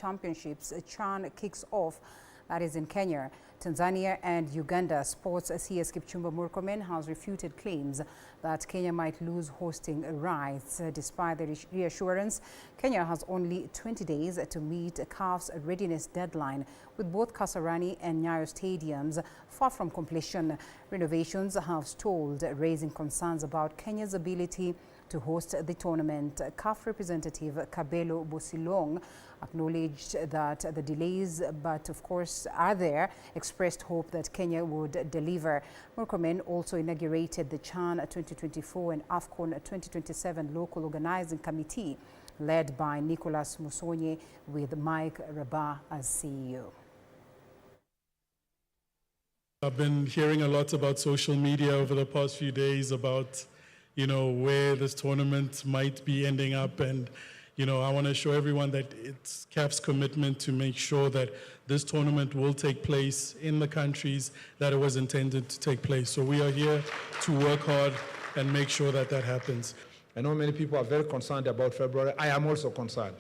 Championships, CHAN kicks off. That is in Kenya. Tanzania and Uganda Sports CS Kipchumba Murkomen has refuted claims that Kenya might lose hosting rights. Despite the reassurance, Kenya has only 20 days to meet CAF's readiness deadline, with both Kasarani and Nyayo stadiums far from completion. Renovations have stalled, raising concerns about Kenya's ability to host the tournament. CAF representative Kabelo Bosilong acknowledged that the delays, but of course are there, expressed hope that Kenya would deliver. Murkomen also inaugurated the CHAN 2024 and AFCON 2027 local organizing committee led by Nicholas Musonye, with Mike Rabah as CEO. I've been hearing a lot about social media over the past few days about, where this tournament might be ending up, and I want to show everyone that it's CAF's commitment to make sure that this tournament will take place in the countries that it was intended to take place. So we are here to work hard and make sure that that happens. I know many people are very concerned about February. I am also concerned.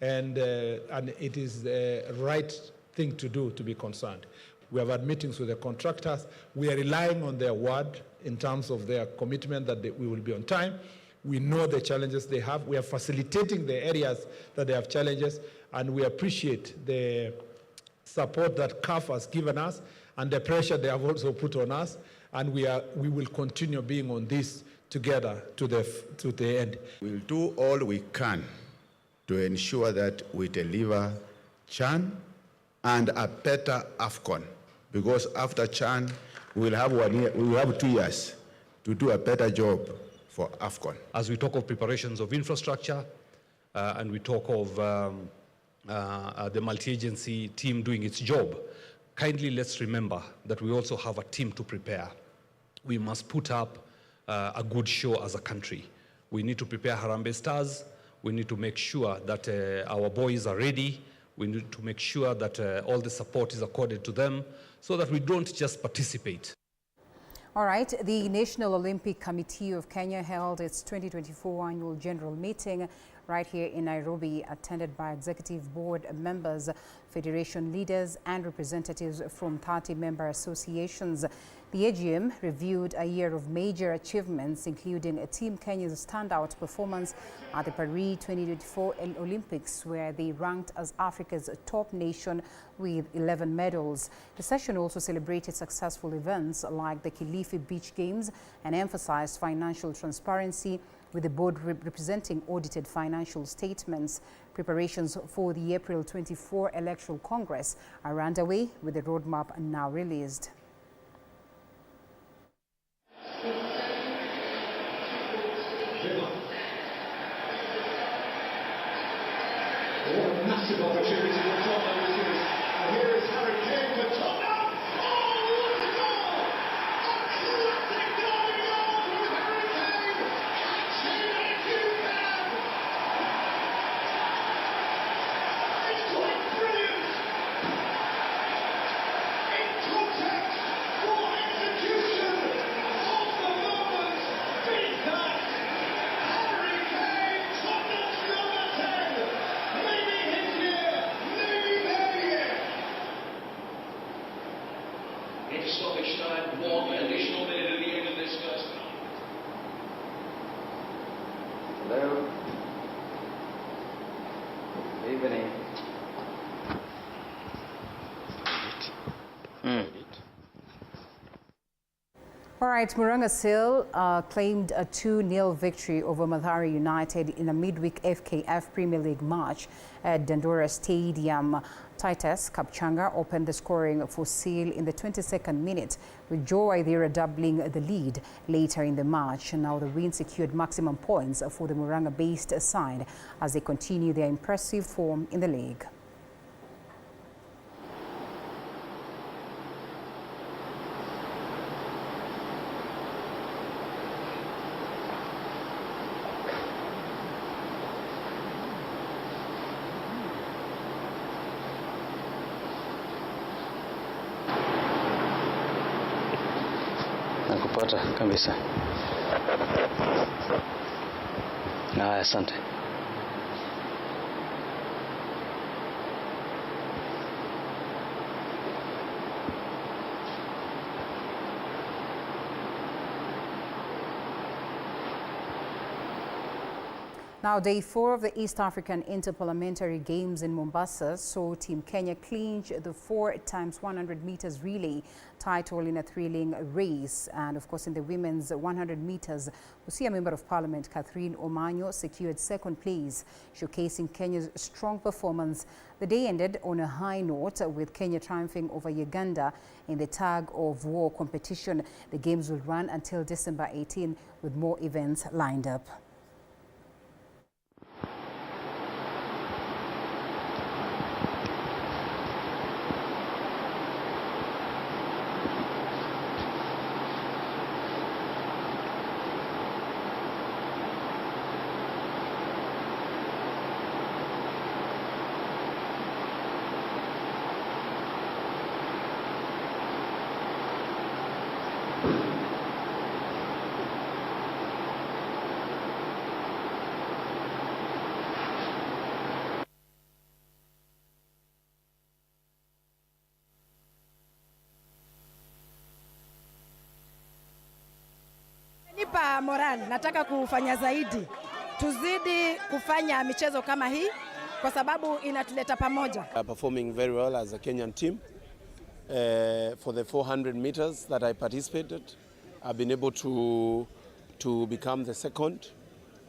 And it is the right thing to do to be concerned. We have had meetings with the contractors. We are relying on their word in terms of their commitment that we will be on time. We know the challenges they have. We are facilitating the areas that they have challenges, and we appreciate the support that CAF has given us and the pressure they have also put on us, and we will continue being on this together to the end. We'll do all we can to ensure that we deliver CHAN and a better AFCON, because after CHAN we will have 1 year, we will have 2 years to do a better job for AFCON. As we talk of preparations of infrastructure and we talk of the multi-agency team doing its job, kindly let's remember that we also have a team to prepare. We must put up a good show as a country. We need to prepare Harambee Stars. We need to make sure that our boys are ready. We need to make sure that all the support is accorded to them so that we don't just participate. All right, the National Olympic Committee of Kenya held its 2024 annual general meeting right here in Nairobi, attended by executive board members, federation leaders, and representatives from 30 member associations. The AGM reviewed a year of major achievements, including Team Kenya's standout performance at the Paris 2024 Olympics, where they ranked as Africa's top nation with 11 medals. The session also celebrated successful events like the Kilifi Beach Games and emphasized financial transparency, with the board representing audited financial statements. Preparations for the April 24 Electoral Congress are underway, with the roadmap now released. Massive opportunity for Tottenham. And here is Harry Kane for Tottenham. Oh, what a goal! A classic goal from Harry Kane. Catching it, you can. It's quite brilliant. In context, for execution of the moment. Beat that. Harry Kane, Tottenham's number 10. Maybe his year, maybe their year. If stoppage time, 1 additional minute at the end of this first half. Hello. Good evening. All right, Muranga Seal claimed a 2-0 victory over Mathare United in a midweek FKF Premier League match at Dandora Stadium. Titus Kapchanga opened the scoring for Seal in the 22nd minute, with Joe Waithira doubling the lead later in the match. Now the win secured maximum points for the Muranga-based side as they continue their impressive form in the league. Nakupata kabisa. Asante. Now, day 4 of the East African Interparliamentary Games in Mombasa saw Team Kenya clinch the 4x100 meters relay title in a thrilling race. And of course, in the women's 100 meters, we see a Member of Parliament, Catherine Omanyo, secured second place, showcasing Kenya's strong performance. The day ended on a high note, with Kenya triumphing over Uganda in the tug of war competition. The games will run until December 18, with more events lined up. Nipa moral, nataka kufanya zaidi. Tuzidi kufanya michezo kama hii kwa sababu inatuleta pamoja. Performing very well as a Kenyan team. For the 400 meters that I participated, I've been able to become the second,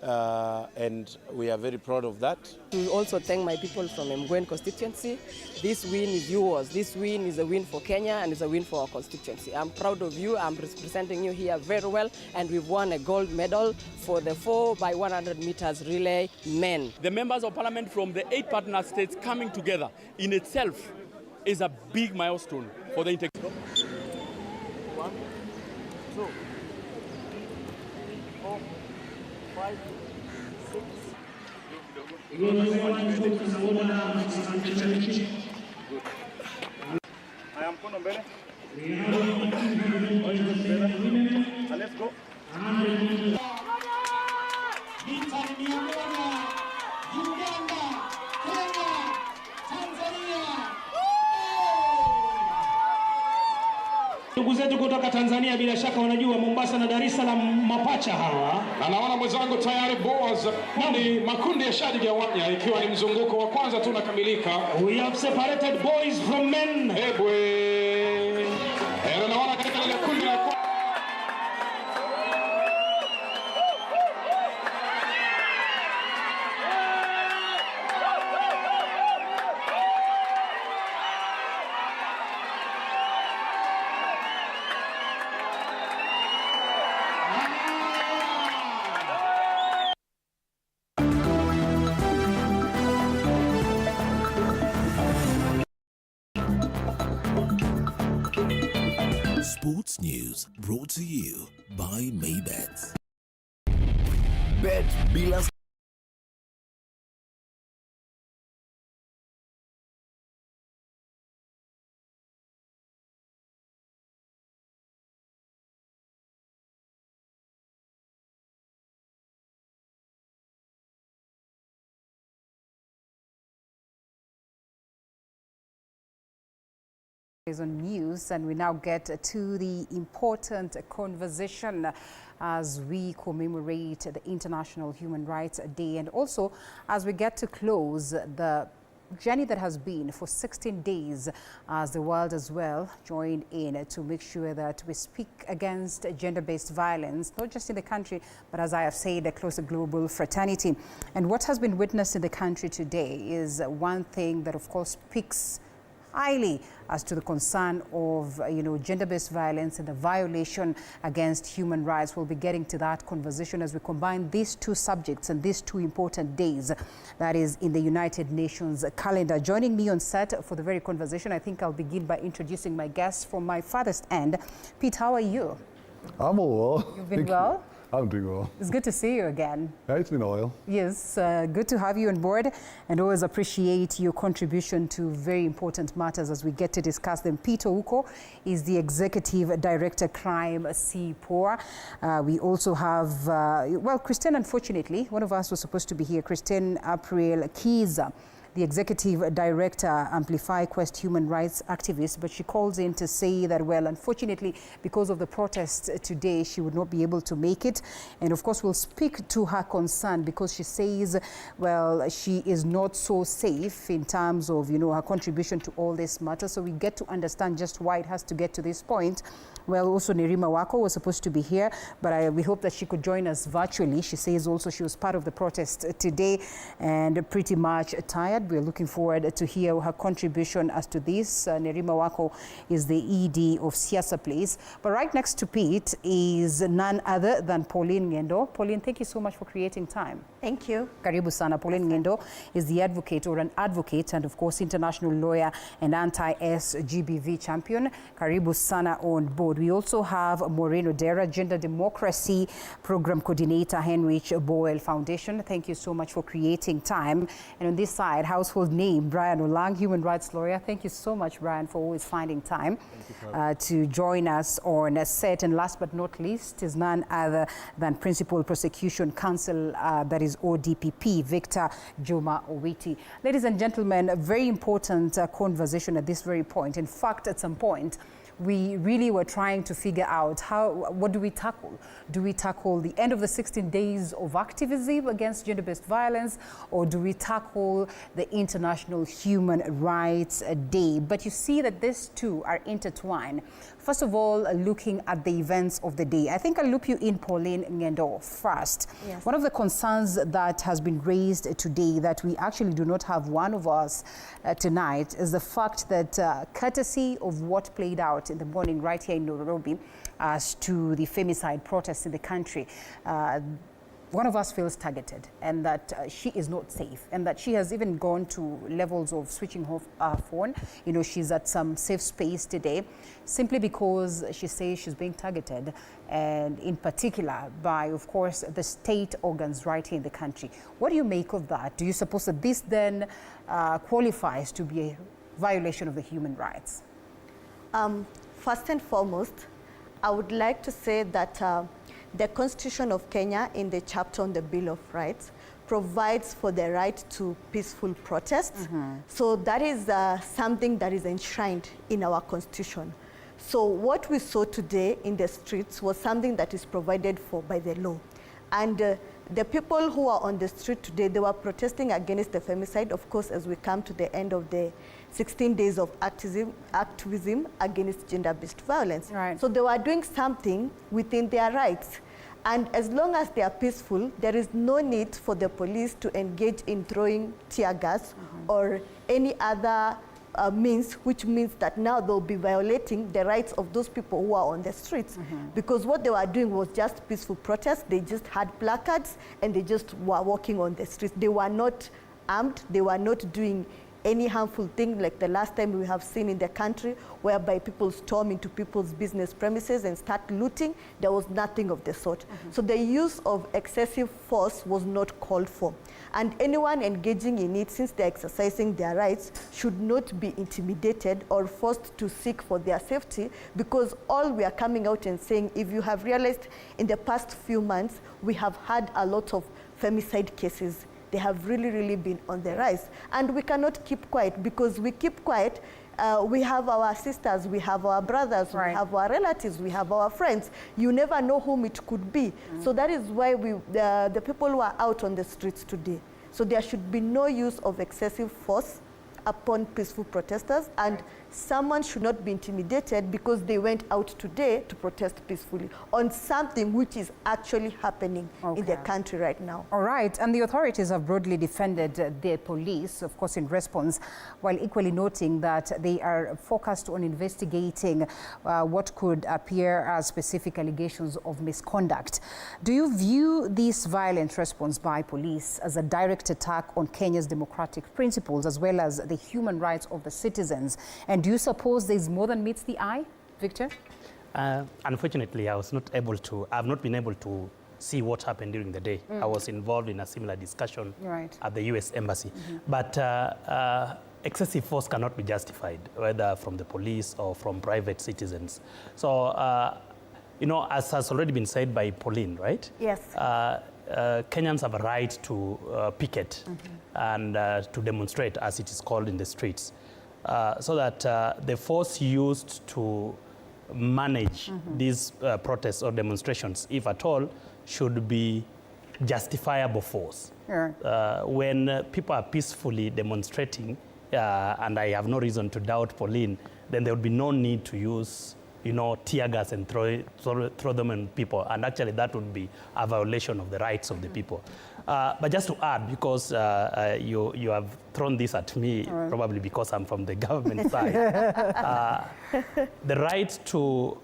and we are very proud of that. To also thank my people from Mgwen constituency. This win is yours. This win is a win for Kenya and is a win for our constituency. I'm proud of you. I'm representing you here very well, and we've won a gold medal for the 4x100 meters relay men. The members of parliament from the 8 partner states coming together in itself is a big milestone for the integration. 1, 2, 4, 5, 6. Haya, mkono mbele. Let's go. Ndugu zetu kutoka Tanzania bila shaka wanajua Mombasa na Dar es Salaam mapacha hawa. Na naona mwenzangu tayari Boaz makundi ya shajigawanya ikiwa ni mzunguko wa kwanza tu unakamilika. We have separated boys from men. Ebwe. Naona katika ile kundi la Sports News brought to you by Maybet. Bet bila On news, and we now get to the important conversation as we commemorate the International Human Rights Day, and also as we get to close the journey that has been for 16 days as the world as well joined in to make sure that we speak against gender-based violence, not just in the country, but as I have said, across the global fraternity. And what has been witnessed in the country today is one thing that of course speaks highly as to the concern of gender-based violence and the violation against human rights. We'll be getting to that conversation as we combine these two subjects and these two important days that is in the United Nations calendar. Joining me on set for the very conversation, I think I'll begin by introducing my guests from my farthest end. Pete, how are you? I'm all well. You've been well? I'm doing well. It's good to see you again. Yeah, it's been a while. Yes, good to have you on board, and always appreciate your contribution to very important matters as we get to discuss them. Peter Uko is the Executive Director, Crime CPOA. We also have, Christine, unfortunately, one of us was supposed to be here, Christine April Kiza, the executive director, Amplify Quest human rights activist, but she calls in to say that, well, unfortunately, because of the protests today, she would not be able to make it. And of course, we'll speak to her concern because she says, well, she is not so safe in terms of, you know, her contribution to all this matter. So we get to understand just why it has to get to this point. Well, also Nerima Wako was supposed to be here, but we hope that she could join us virtually. She says also she was part of the protest today and pretty much tired. We're looking forward to hear her contribution as to this. Nerima Wako is the ED of Siasa Place. But right next to Pete is none other than Pauline Ngendo. Pauline, thank you so much for creating time. Thank you. Karibu sana. Pauline Ngendo is the advocate or an advocate and of course international lawyer and anti-SGBV champion. Karibu sana on board. We also have Maureen Odera, Gender Democracy Program Coordinator, Heinrich Boel Foundation. Thank you so much for creating time. And on this side, household name, Brian Olang, human rights lawyer. Thank you so much, Brian, for always finding time to join us on a set. And last but not least is none other than Principal Prosecution Counsel, that is ODPP, Victor Juma Owiti. Ladies and gentlemen, a very important conversation at this very point. In fact, at some point, we really were trying to figure out what do we tackle? Do we tackle the end of the 16 days of activism against gender-based violence, or do we tackle the International Human Rights Day? But you see that these two are intertwined. First of all, looking at the events of the day, I think I'll loop you in, Pauline Ngendo, first. Yes. One of the concerns that has been raised today that we actually do not have one of us tonight is the fact that courtesy of what played out in the morning right here in Nairobi as to the femicide protests in the country, one of us feels targeted and that she is not safe and that she has even gone to levels of switching off her phone. You know, she's at some safe space today simply because she says she's being targeted, and in particular by, of course, the state organs right here in the country. What do you make of that? Do you suppose that this then qualifies to be a violation of the human rights? First and foremost, I would like to say that the Constitution of Kenya, in the chapter on the Bill of Rights, provides for the right to peaceful protest. So that is something that is enshrined in our Constitution. So what we saw today in the streets was something that is provided for by the law. And the people who are on the street today, they were protesting against the femicide, of course, as we come to the end of the 16 days of activism against gender-based violence. Right. So they were doing something within their rights. And as long as they are peaceful, there is no need for the police to engage in throwing tear gas or any other means, which means that now they'll be violating the rights of those people who are on the streets. Because what they were doing was just peaceful protest. They just had placards and they just were walking on the streets. They were not armed. They were not doing any harmful thing like the last time we have seen in the country, whereby people storm into people's business premises and start looting. There was nothing of the sort. So the use of excessive force was not called for. And anyone engaging in it, since they're exercising their rights, should not be intimidated or forced to seek for their safety, because all we are coming out and saying, if you have realized in the past few months, we have had a lot of femicide cases. They have really been on the rise. And we cannot keep quiet, because we keep quiet, we have our sisters, we have our brothers, we have our relatives, we have our friends. You never know whom it could be. So that is why the people who are out on the streets today. So there should be no use of excessive force upon peaceful protesters, and someone should not be intimidated because they went out today to protest peacefully on something which is actually happening in the country right now. All right, and the authorities have broadly defended their police, of course, in response, while equally noting that they are focused on investigating what could appear as specific allegations of misconduct. Do you view this violent response by police as a direct attack on Kenya's democratic principles as well as the human rights of the citizens? And do you suppose there's more than meets the eye, Victor? Unfortunately, I have not been able to see what happened during the day. I was involved in a similar discussion at the US Embassy. But excessive force cannot be justified, whether from the police or from private citizens. So, you know, as has already been said by Pauline, right? Yes. Kenyans have a right to picket and to demonstrate, as it is called in the streets, so that the force used to manage these protests or demonstrations, if at all, should be justifiable force. When people are peacefully demonstrating, and I have no reason to doubt Pauline, then there would be no need to use, tear gas and throw them on people. And actually, that would be a violation of the rights of the people. But just to add, because you have thrown this at me, probably because I'm from the government side, the right to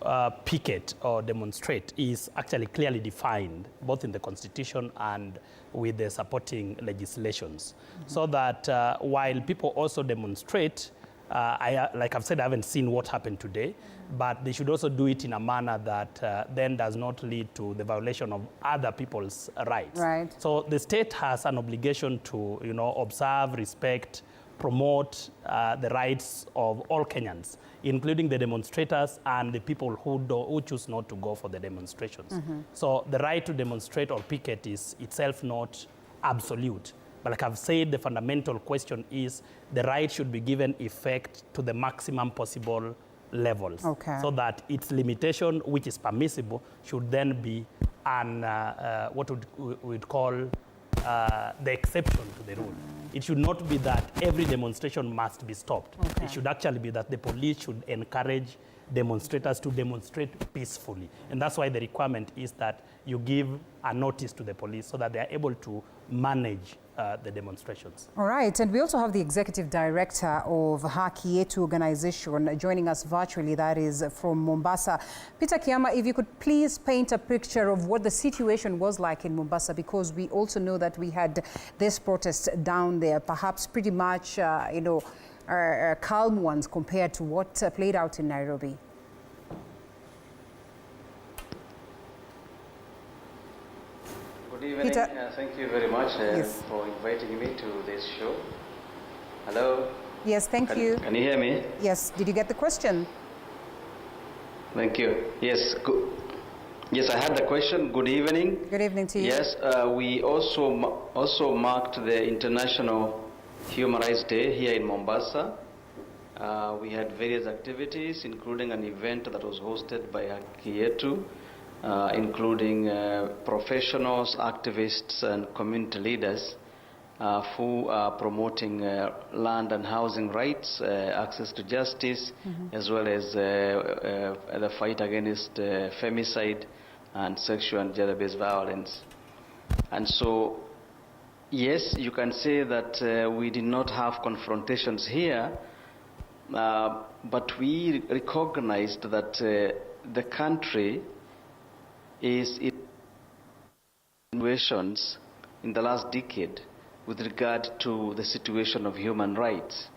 picket or demonstrate is actually clearly defined, both in the Constitution and with the supporting legislations. So that while people also demonstrate, like I've said, I haven't seen what happened today, but they should also do it in a manner that then does not lead to the violation of other people's rights. So the state has an obligation to, observe, respect, promote the rights of all Kenyans, including the demonstrators and the people who choose not to go for the demonstrations. So the right to demonstrate or picket is itself not absolute. But like I've said, the fundamental question is the right should be given effect to the maximum possible levels, so that its limitation, which is permissible, should then be what we'd call the exception to the rule. It should not be that every demonstration must be stopped. It should actually be that the police should encourage demonstrators to demonstrate peacefully. And that's why the requirement is that you give a notice to the police so that they are able to manage the demonstrations. All right, and we also have the Executive Director of Haki Yetu organization joining us virtually, that is from Mombasa. Peter Kiama, if you could please paint a picture of what the situation was like in Mombasa, because we also know that we had this protest down there, perhaps pretty much, calm ones compared to what played out in Nairobi. Good evening. Thank you very much for inviting me to this show. Hello? Yes, thank you. Can you hear me? Yes. Did you get the question? Thank you. Yes. Yes, I had the question. Good evening. Good evening to you. Yes, we also marked the International Human Rights Day here in Mombasa. We had various activities, including an event that was hosted by Haki Yetu, including professionals, activists, and community leaders who are promoting land and housing rights, access to justice, as well as the fight against femicide and sexual and gender-based violence. And so, yes, you can say that we did not have confrontations here, but we recognized that the country is in situations in the last decade with regard to the situation of human rights.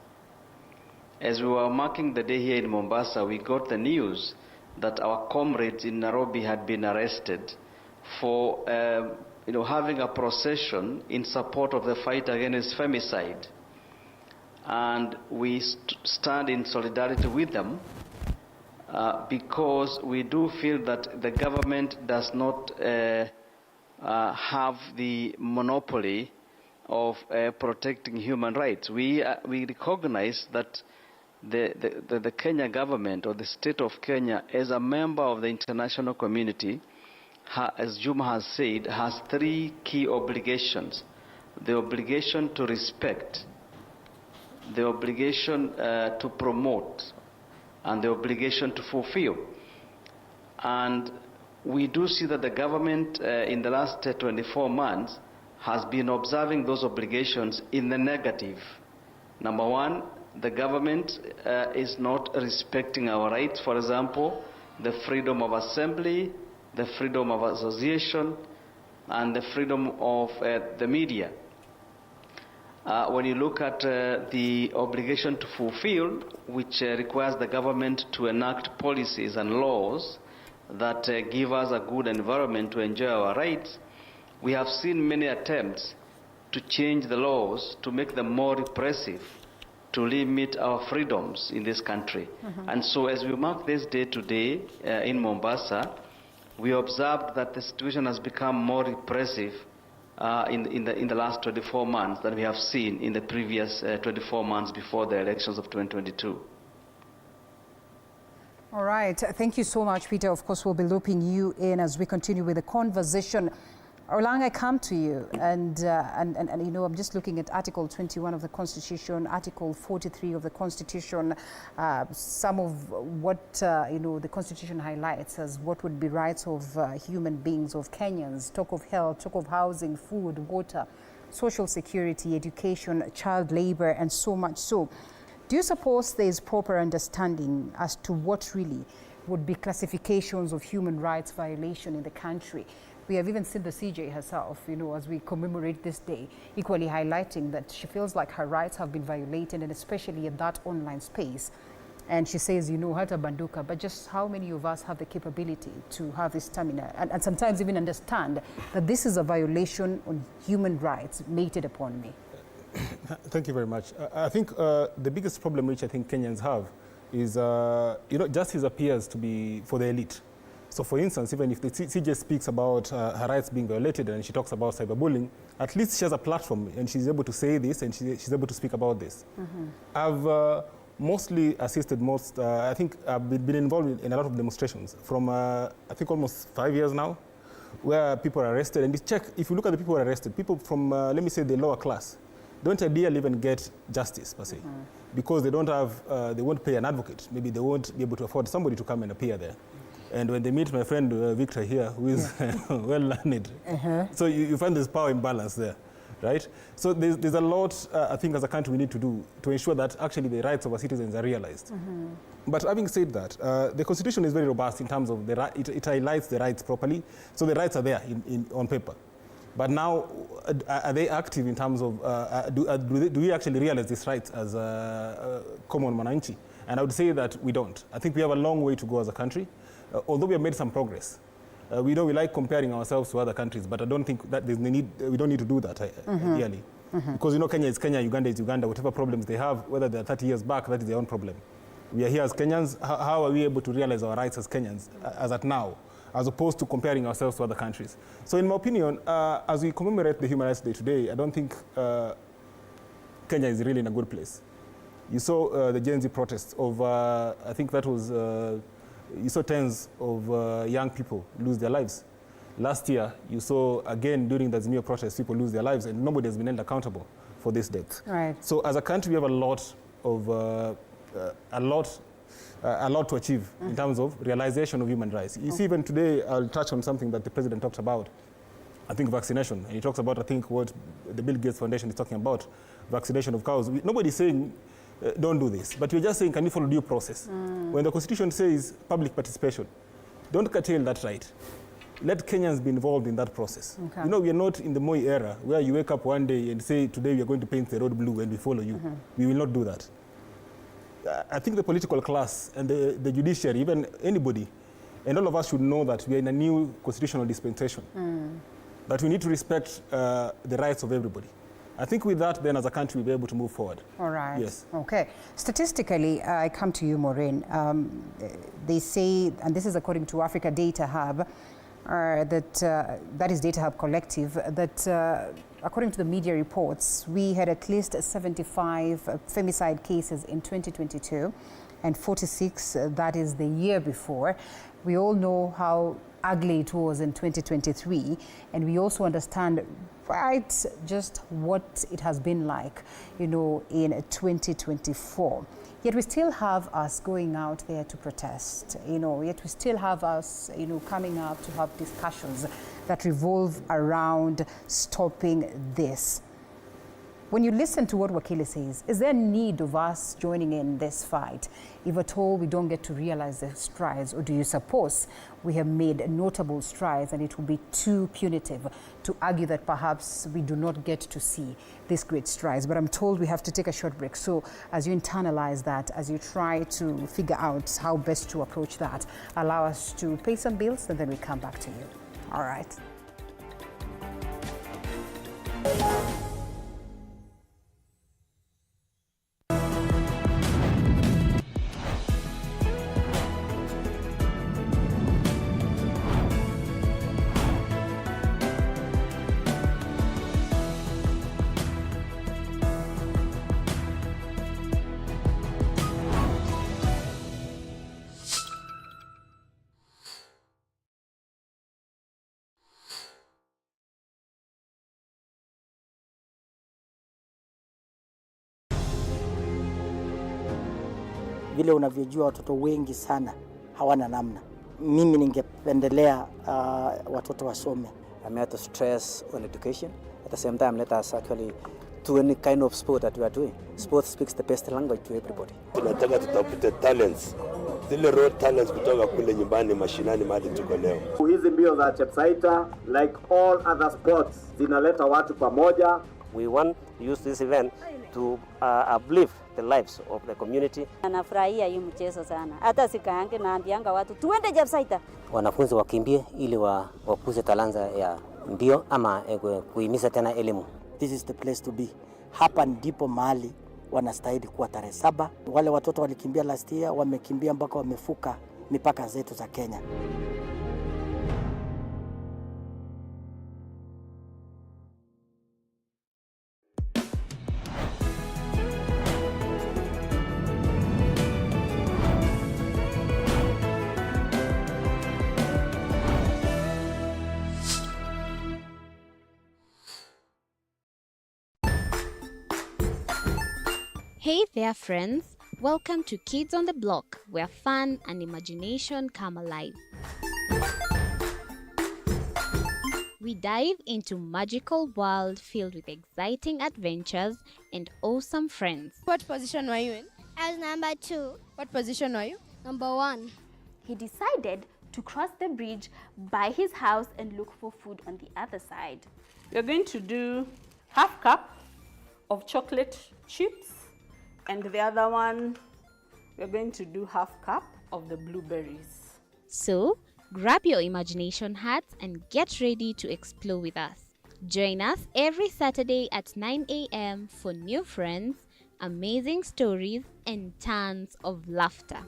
As we were marking the day here in Mombasa, we got the news that our comrades in Nairobi had been arrested for having a procession in support of the fight against femicide. And we stand in solidarity with them because we do feel that the government does not have the monopoly of protecting human rights. We recognize that the Kenya government, or the state of Kenya, as a member of the international community, as Juma has said, has three key obligations: the obligation to respect, the obligation to promote, and the obligation to fulfill. And we do see that the government in the last 24 months has been observing those obligations in the negative. Number one, the government is not respecting our rights. For example, the freedom of assembly, the freedom of association, and the freedom of the media. When you look at the obligation to fulfill, which requires the government to enact policies and laws that give us a good environment to enjoy our rights, we have seen many attempts to change the laws to make them more repressive, to limit our freedoms in this country. And so as we mark this day today in Mombasa, we observed that the situation has become more repressive in the last 24 months than we have seen in the previous 24 months before the elections of 2022. All right. Thank you so much, Peter. Of course, we'll be looping you in as we continue with the conversation. Olang, I come to you, and you know, I'm just looking at Article 21 of the Constitution, Article 43 of the Constitution, some of what you know, the Constitution highlights as what would be rights of human beings, of Kenyans. Talk of health, talk of housing, food, water, social security, education, child labor, and so much so. Do you suppose there is proper understanding as to what really would be classifications of human rights violation in the country? We have even seen the CJ herself, you know, as we commemorate this day, equally highlighting that she feels like her rights have been violated, and especially in that online space. And she says, you know, hata banduka, but just how many of us have the capability to have the stamina and sometimes even understand that this is a violation on human rights mated upon me? Thank you very much. I think the biggest problem which I think Kenyans have is, you know, justice appears to be for the elite. So for instance, even if the CJ speaks about her rights being violated and she talks about cyberbullying, at least she has a platform and she's able to say this and she's able to speak about this. I've mostly assisted I think I've been involved in a lot of demonstrations from, I think almost 5 years now, where people are arrested. And if you look at the people who are arrested, people from, let me say, the lower class, don't ideally even get justice per se, because they don't have, they won't pay an advocate. Maybe they won't be able to afford somebody to come and appear there. And when they meet my friend Victor here, who is well learned, so you find there's power imbalance there, right? So there's a lot, I think, as a country we need to do to ensure that actually the rights of our citizens are realized. But having said that, the Constitution is very robust in terms of it highlights the rights properly, so the rights are there on paper. But now, are they active in terms of, do we actually realize these rights as common mananchi? And I would say that we don't. I think we have a long way to go as a country, although we have made some progress. We know we like comparing ourselves to other countries, but I don't think that there's need, we don't need to do that ideally. Because you know, Kenya is Kenya, Uganda is Uganda, whatever problems they have, whether they're 30 years back, that is their own problem. We are here as Kenyans. How are we able to realize our rights as Kenyans, as at now, as opposed to comparing ourselves to other countries? So in my opinion, as we commemorate the Human Rights Day today, I don't think Kenya is really in a good place. You saw the Gen Z protests of, I think that was, you saw tens of young people lose their lives. Last year, you saw, again, during the Azimio protests, people lose their lives, and nobody has been held accountable for this death. Right. So as a country, we have a lot to achieve in terms of realization of human rights. You see, even today, I'll touch on something that the president talked about, I think vaccination. And he talks about, I think, what the Bill Gates Foundation is talking about, vaccination of cows. Nobody's saying, don't do this. But we're just saying, can you follow due process? When the Constitution says public participation, don't curtail that right. Let Kenyans be involved in that process. You know, we are not in the Moi era, where you wake up one day and say, today we are going to paint the road blue and we follow you. We will not do that. I think the political class and the judiciary, even anybody, and all of us should know that we are in a new constitutional dispensation. That we need to respect the rights of everybody. I think with that, then, as a country, we'll be able to move forward. All right. Yes. Okay. Statistically, I come to you, Maureen. They say, and this is according to Africa Data Hub, that is Data Hub Collective, that according to the media reports, we had at least 75 femicide cases in 2022 and 46, that is the year before. We all know how ugly it was in 2023, and we also understand quite just what it has been like, you know, in 2024. Yet we still have us going out there to protest, you know, yet we still have us, you know, coming up to have discussions that revolve around stopping this. When you listen to what Wakili says, is there a need of us joining in this fight? If at all we don't get to realize the strides, or do you suppose we have made notable strides and it will be too punitive to argue that perhaps we do not get to see these great strides? But I'm told we have to take a short break. So as you internalize that, as you try to figure out how best to approach that, allow us to pay some bills and then we come back to you. All right. Vile unavyojua watoto wengi sana hawana namna. Mimi ningependelea watoto wasome. I'm here to stress on education. At the same time, let us actually do any kind of sport that we are doing. Sport speaks the best language to everybody. Tunataka tutafute talents. Zile raw talents kutoka kule nyumbani mashinani mahali tuko leo. Hizi mbio za Chepsaita, like all other sports, zinaleta watu pamoja. We want to use this event to uplift the lives of the community. Anafurahia hii mchezo sana. Hata sikaange naambianga watu tuende Chepsaita. Wanafunzi wakimbie ili wakuze talanta ya mbio ama kuhimiza tena elimu. This is the place to be. Hapa ndipo mahali wanastahili kuwa tarehe 7. Wale watoto walikimbia last year, wamekimbia mpaka wamefuka mipaka zetu za Kenya. Hey there friends, welcome to Kids on the Block, where fun and imagination come alive. We dive into magical world filled with exciting adventures and awesome friends. What position were you in? I was number 2. What position were you? Number 1. He decided to cross the bridge by his house and look for food on the other side. We're going to do half cup of chocolate chips, and the other one, we're going to do half cup of the blueberries. So, grab your imagination hats and get ready to explore with us. Join us every Saturday at 9 a.m. for new friends, amazing stories, and tons of laughter.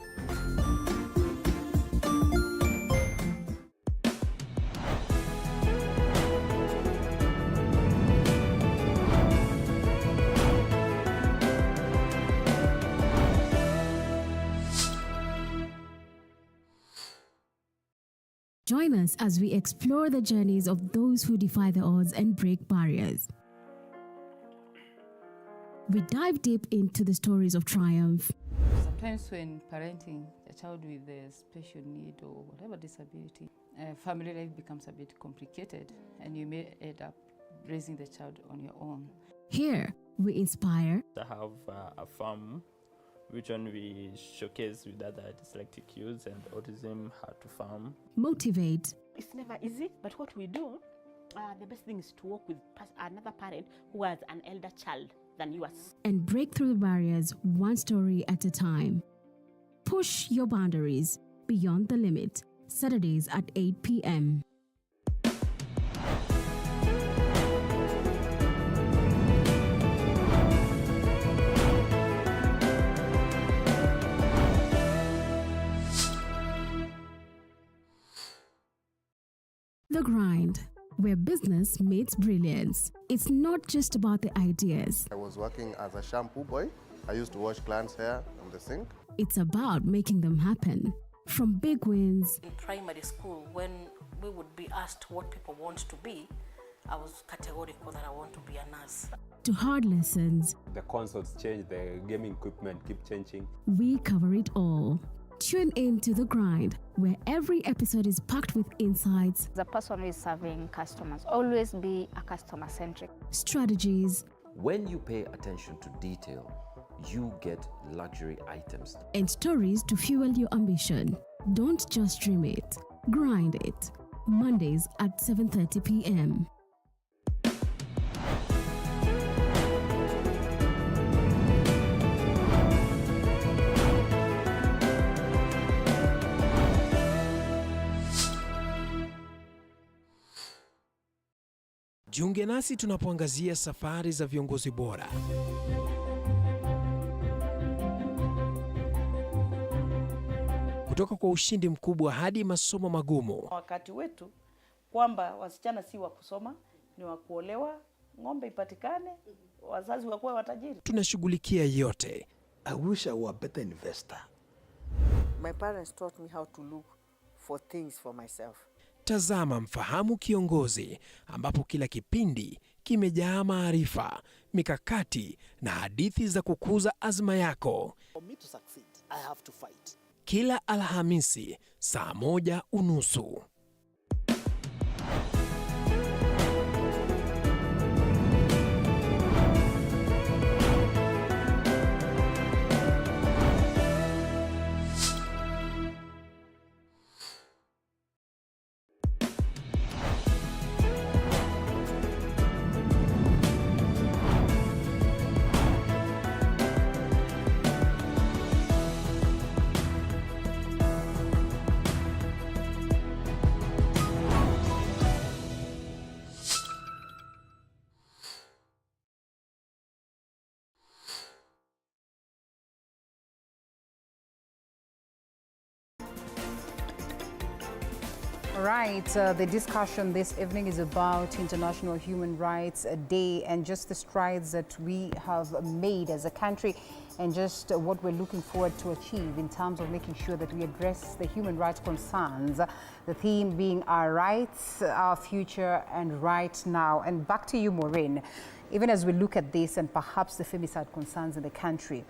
Join us as we explore the journeys of those who defy the odds and break barriers. We dive deep into the stories of triumph. Sometimes when parenting a child with a special need or whatever disability, family life becomes a bit complicated and you may end up raising the child on your own. Here, we inspire. I have a farm which one we showcase with other dyslexic youths and autism how to farm. Motivate. It's never easy, but what we do, the best thing is to work with another parent who has an elder child than yours. And break through the barriers one story at a time. Push your boundaries beyond the limit. Saturdays at 8 p.m. The Grind, where business meets brilliance. It's not just about the ideas. I was working as a shampoo boy. I used to wash clients' hair on the sink. It's about making them happen. From big wins. In primary school, when we would be asked what people want to be, I was categorical that I want to be a nurse. To hard lessons. The consoles change, the gaming equipment keep changing. We cover it all. Tune in to The Grind, where every episode is packed with insights. The person who is serving customers, always be a customer-centric. Strategies. When you pay attention to detail, you get luxury items. And stories to fuel your ambition. Don't just dream it, grind it. Mondays at 7:30 p.m. Jiunge nasi tunapoangazia safari za viongozi bora. Kutoka kwa ushindi mkubwa hadi masomo magumu. Wakati wetu kwamba wasichana si wa kusoma, ni wa kuolewa, ng'ombe ipatikane, wazazi wakuwa watajiri. Tunashughulikia yote. I wish I were a better investor. My parents taught me how to look for things for myself. Tazama Mfahamu Kiongozi, ambapo kila kipindi kimejaa maarifa, mikakati na hadithi za kukuza azma yako. For me to succeed, I have to fight. Kila Alhamisi saa 1:30. Right, the discussion this evening is about International Human Rights Day and just the strides that we have made as a country and just what we're looking forward to achieve in terms of making sure that we address the human rights concerns. The theme being our rights, our future, and right now. And back to you, Maureen. Even as we look at this and perhaps the femicide concerns in the country,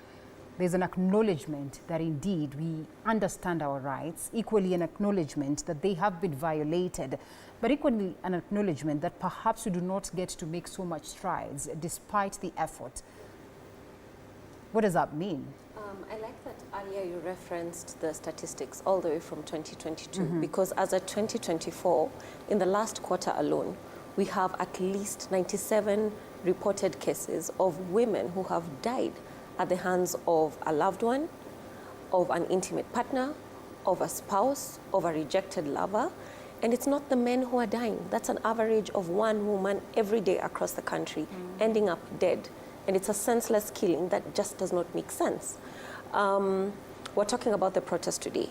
there's an acknowledgement that indeed we understand our rights, equally an acknowledgement that they have been violated, but equally an acknowledgement that perhaps we do not get to make so much strides despite the effort. What does that mean? I like that earlier you referenced the statistics all the way from 2022, because as of 2024, in the last quarter alone, we have at least 97 reported cases of women who have died at the hands of a loved one, of an intimate partner, of a spouse, of a rejected lover. And it's not the men who are dying. That's an average of one woman every day across the country ending up dead. And it's a senseless killing that just does not make sense. We're talking about the protest today.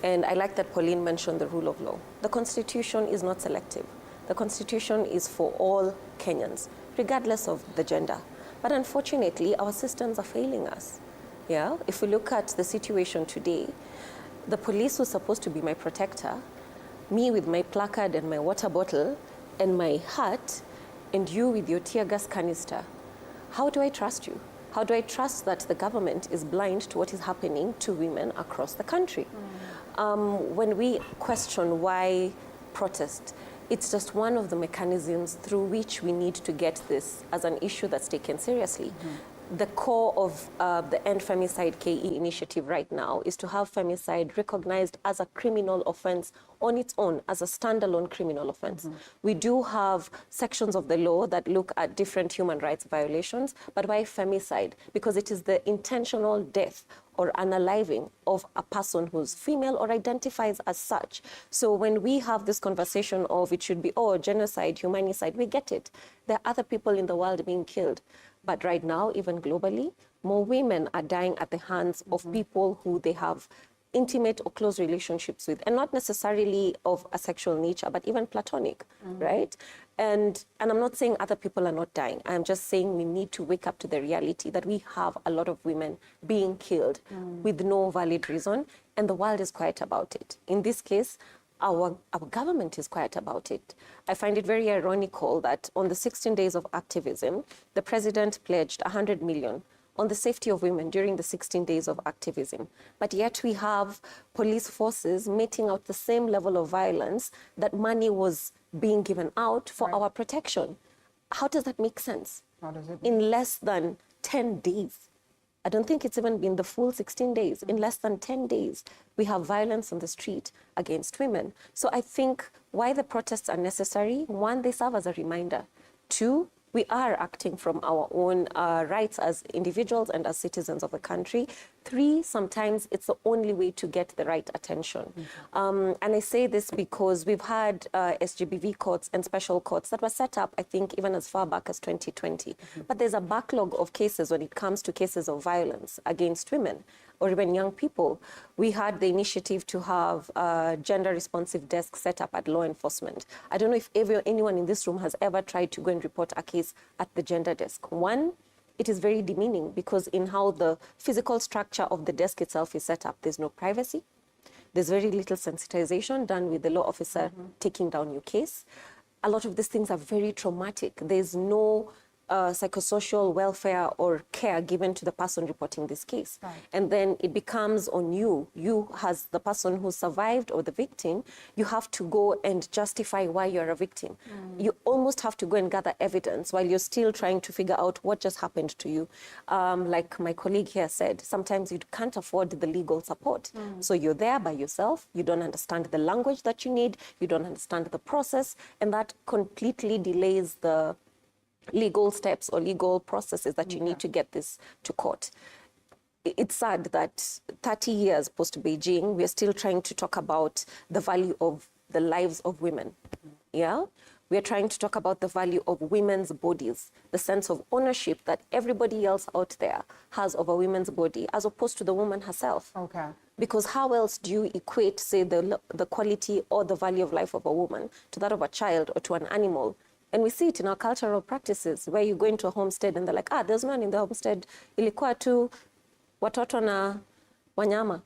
And I like that Pauline mentioned the rule of law. The Constitution is not selective. The Constitution is for all Kenyans, regardless of the gender. But unfortunately, our systems are failing us. Yeah? If we look at the situation today, the police was supposed to be my protector, me with my placard and my water bottle and my hat, and you with your tear gas canister. How do I trust you? How do I trust that the government is blind to what is happening to women across the country? When we question why protest, it's just one of the mechanisms through which we need to get this as an issue that's taken seriously. The core of the End Femicide KE initiative right now is to have femicide recognized as a criminal offense on its own, as a standalone criminal offense. We do have sections of the law that look at different human rights violations, but why femicide? Because it is the intentional death or unaliving of a person who's female or identifies as such. So when we have this conversation of it should be, oh, genocide, humanicide, we get it. There are other people in the world being killed. But right now, even globally, more women are dying at the hands of people who they have intimate or close relationships with, and not necessarily of a sexual nature, but even platonic, right? And I'm not saying other people are not dying. I'm just saying we need to wake up to the reality that we have a lot of women being killed with no valid reason, and the world is quiet about it. In this case, our government is quiet about it. I find it very ironical that on the 16 days of activism, the president pledged 100 million on the safety of women during the 16 days of activism. But yet we have police forces meting out the same level of violence that money was being given out for our protection. How does that make sense? How does it? In less than 10 days. I don't think it's even been the full 16 days. In less than 10 days, we have violence on the street against women. So I think why the protests are necessary, one, they serve as a reminder. Two, we are acting from our own rights as individuals and as citizens of the country. Three, sometimes it's the only way to get the right attention. And I say this because we've had SGBV courts and special courts that were set up, I think, even as far back as 2020. But there's a backlog of cases when it comes to cases of violence against women or even young people. We had the initiative to have a gender-responsive desk set up at law enforcement. I don't know if anyone in this room has ever tried to go and report a case at the gender desk. One, it is very demeaning because in how the physical structure of the desk itself is set up, there's no privacy. There's very little sensitization done with the law officer taking down your case. A lot of these things are very traumatic. There's no psychosocial welfare or care given to the person reporting this case. Right. And then it becomes on you. You, as the person who survived or the victim, you have to go and justify why you're a victim. You almost have to go and gather evidence while you're still trying to figure out what just happened to you. Like my colleague here said, sometimes you can't afford the legal support. So you're there by yourself, you don't understand the language that you need, you don't understand the process, and that completely delays the legal steps or legal processes that you need to get this to court. It's sad that 30 years post-Beijing, we're still trying to talk about the value of the lives of women. Yeah? We're trying to talk about the value of women's bodies, the sense of ownership that everybody else out there has of a women's body, as opposed to the woman herself. Okay. Because how else do you equate, say, the quality or the value of life of a woman to that of a child or to an animal? And we see it in our cultural practices, where you go into a homestead and they're like, there's none in the homestead. Ilikuwa tu watoto na wanyama.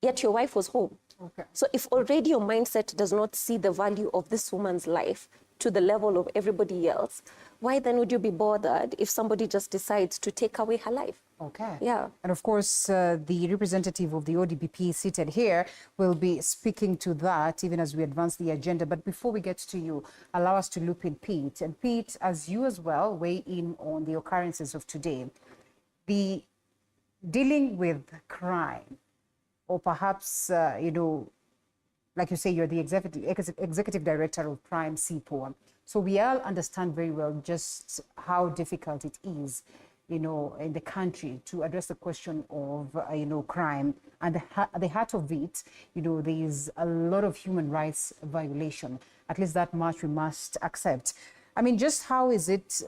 Yet your wife was home. Okay. So if already your mindset does not see the value of this woman's life to the level of everybody else, why then would you be bothered if somebody just decides to take away her life? Okay. Yeah. And of course, the representative of the ODPP seated here will be speaking to that even as we advance the agenda. But before we get to you, allow us to loop in Pete. And Pete, as you as well weigh in on the occurrences of today, the dealing with crime, or perhaps, like you say, you're the executive director of Crime CPO. So we all understand very well just how difficult it is, in the country to address the question of, crime. And at the heart of it, there is a lot of human rights violation. At least that much we must accept. I mean, just how is it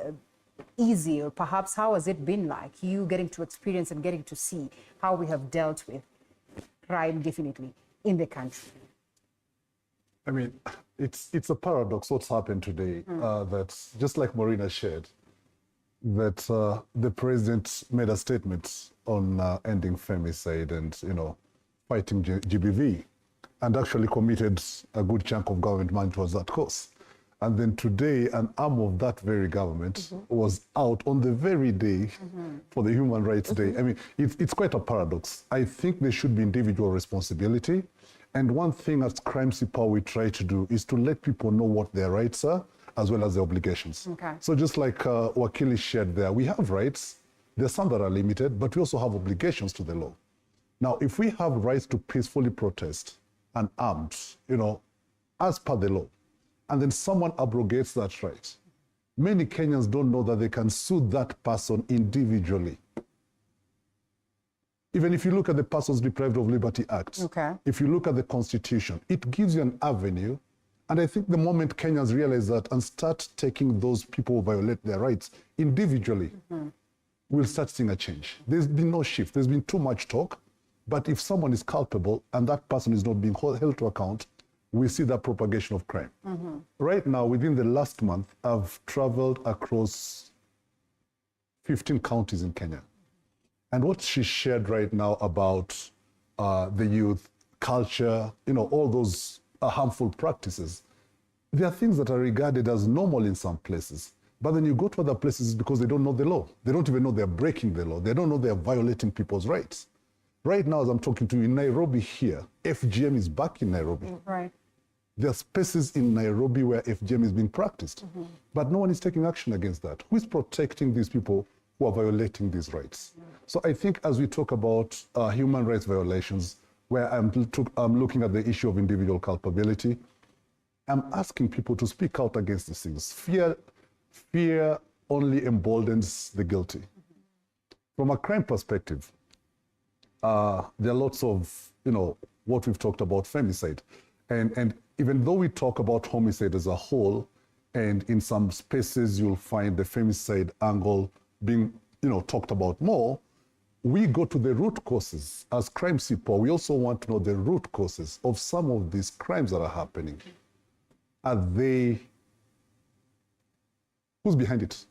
easy, or perhaps how has it been like, you getting to experience and getting to see how we have dealt with crime definitely in the country? I mean, it's a paradox what's happened today, that just like Marina shared, that the president made a statement on ending femicide and, fighting GBV, and actually committed a good chunk of government money towards that cause. And then today, an arm of that very government was out on the very day for the Human Rights Day. I mean, it's quite a paradox. I think there should be individual responsibility. And one thing as Crime CPO we try to do is to let people know what their rights are, as well as their obligations. Okay. So just like Wakili shared there, we have rights. There's some that are limited, but we also have obligations to the law. Now, if we have rights to peacefully protest unarmed, as per the law, and then someone abrogates that right, many Kenyans don't know that they can sue that person individually. Even if you look at the Persons Deprived of Liberty Act, if you look at the Constitution, it gives you an avenue. And I think the moment Kenyans realize that and start taking those people who violate their rights individually, we'll start seeing a change. There's been no shift. There's been too much talk. But if someone is culpable and that person is not being held to account, we see that propagation of crime. Right now, within the last month, I've traveled across 15 counties in Kenya. And what she shared right now about the youth, culture, all those harmful practices, there are things that are regarded as normal in some places. But then you go to other places because they don't know the law. They don't even know they're breaking the law. They don't know they're violating people's rights. Right now, as I'm talking to you, in Nairobi here, FGM is back in Nairobi. Right. There are spaces in Nairobi where FGM is being practiced. But no one is taking action against that. Who is protecting these people who are violating these rights? So I think as we talk about human rights violations, where I'm looking at the issue of individual culpability, I'm asking people to speak out against these things. Fear only emboldens the guilty. From a crime perspective, there are lots of, what we've talked about, femicide. And even though we talk about homicide as a whole, and in some spaces you'll find the femicide angle being, talked about more, we go to the root causes. As Crime CPO, we also want to know the root causes of some of these crimes that are happening. Are they, who's behind it?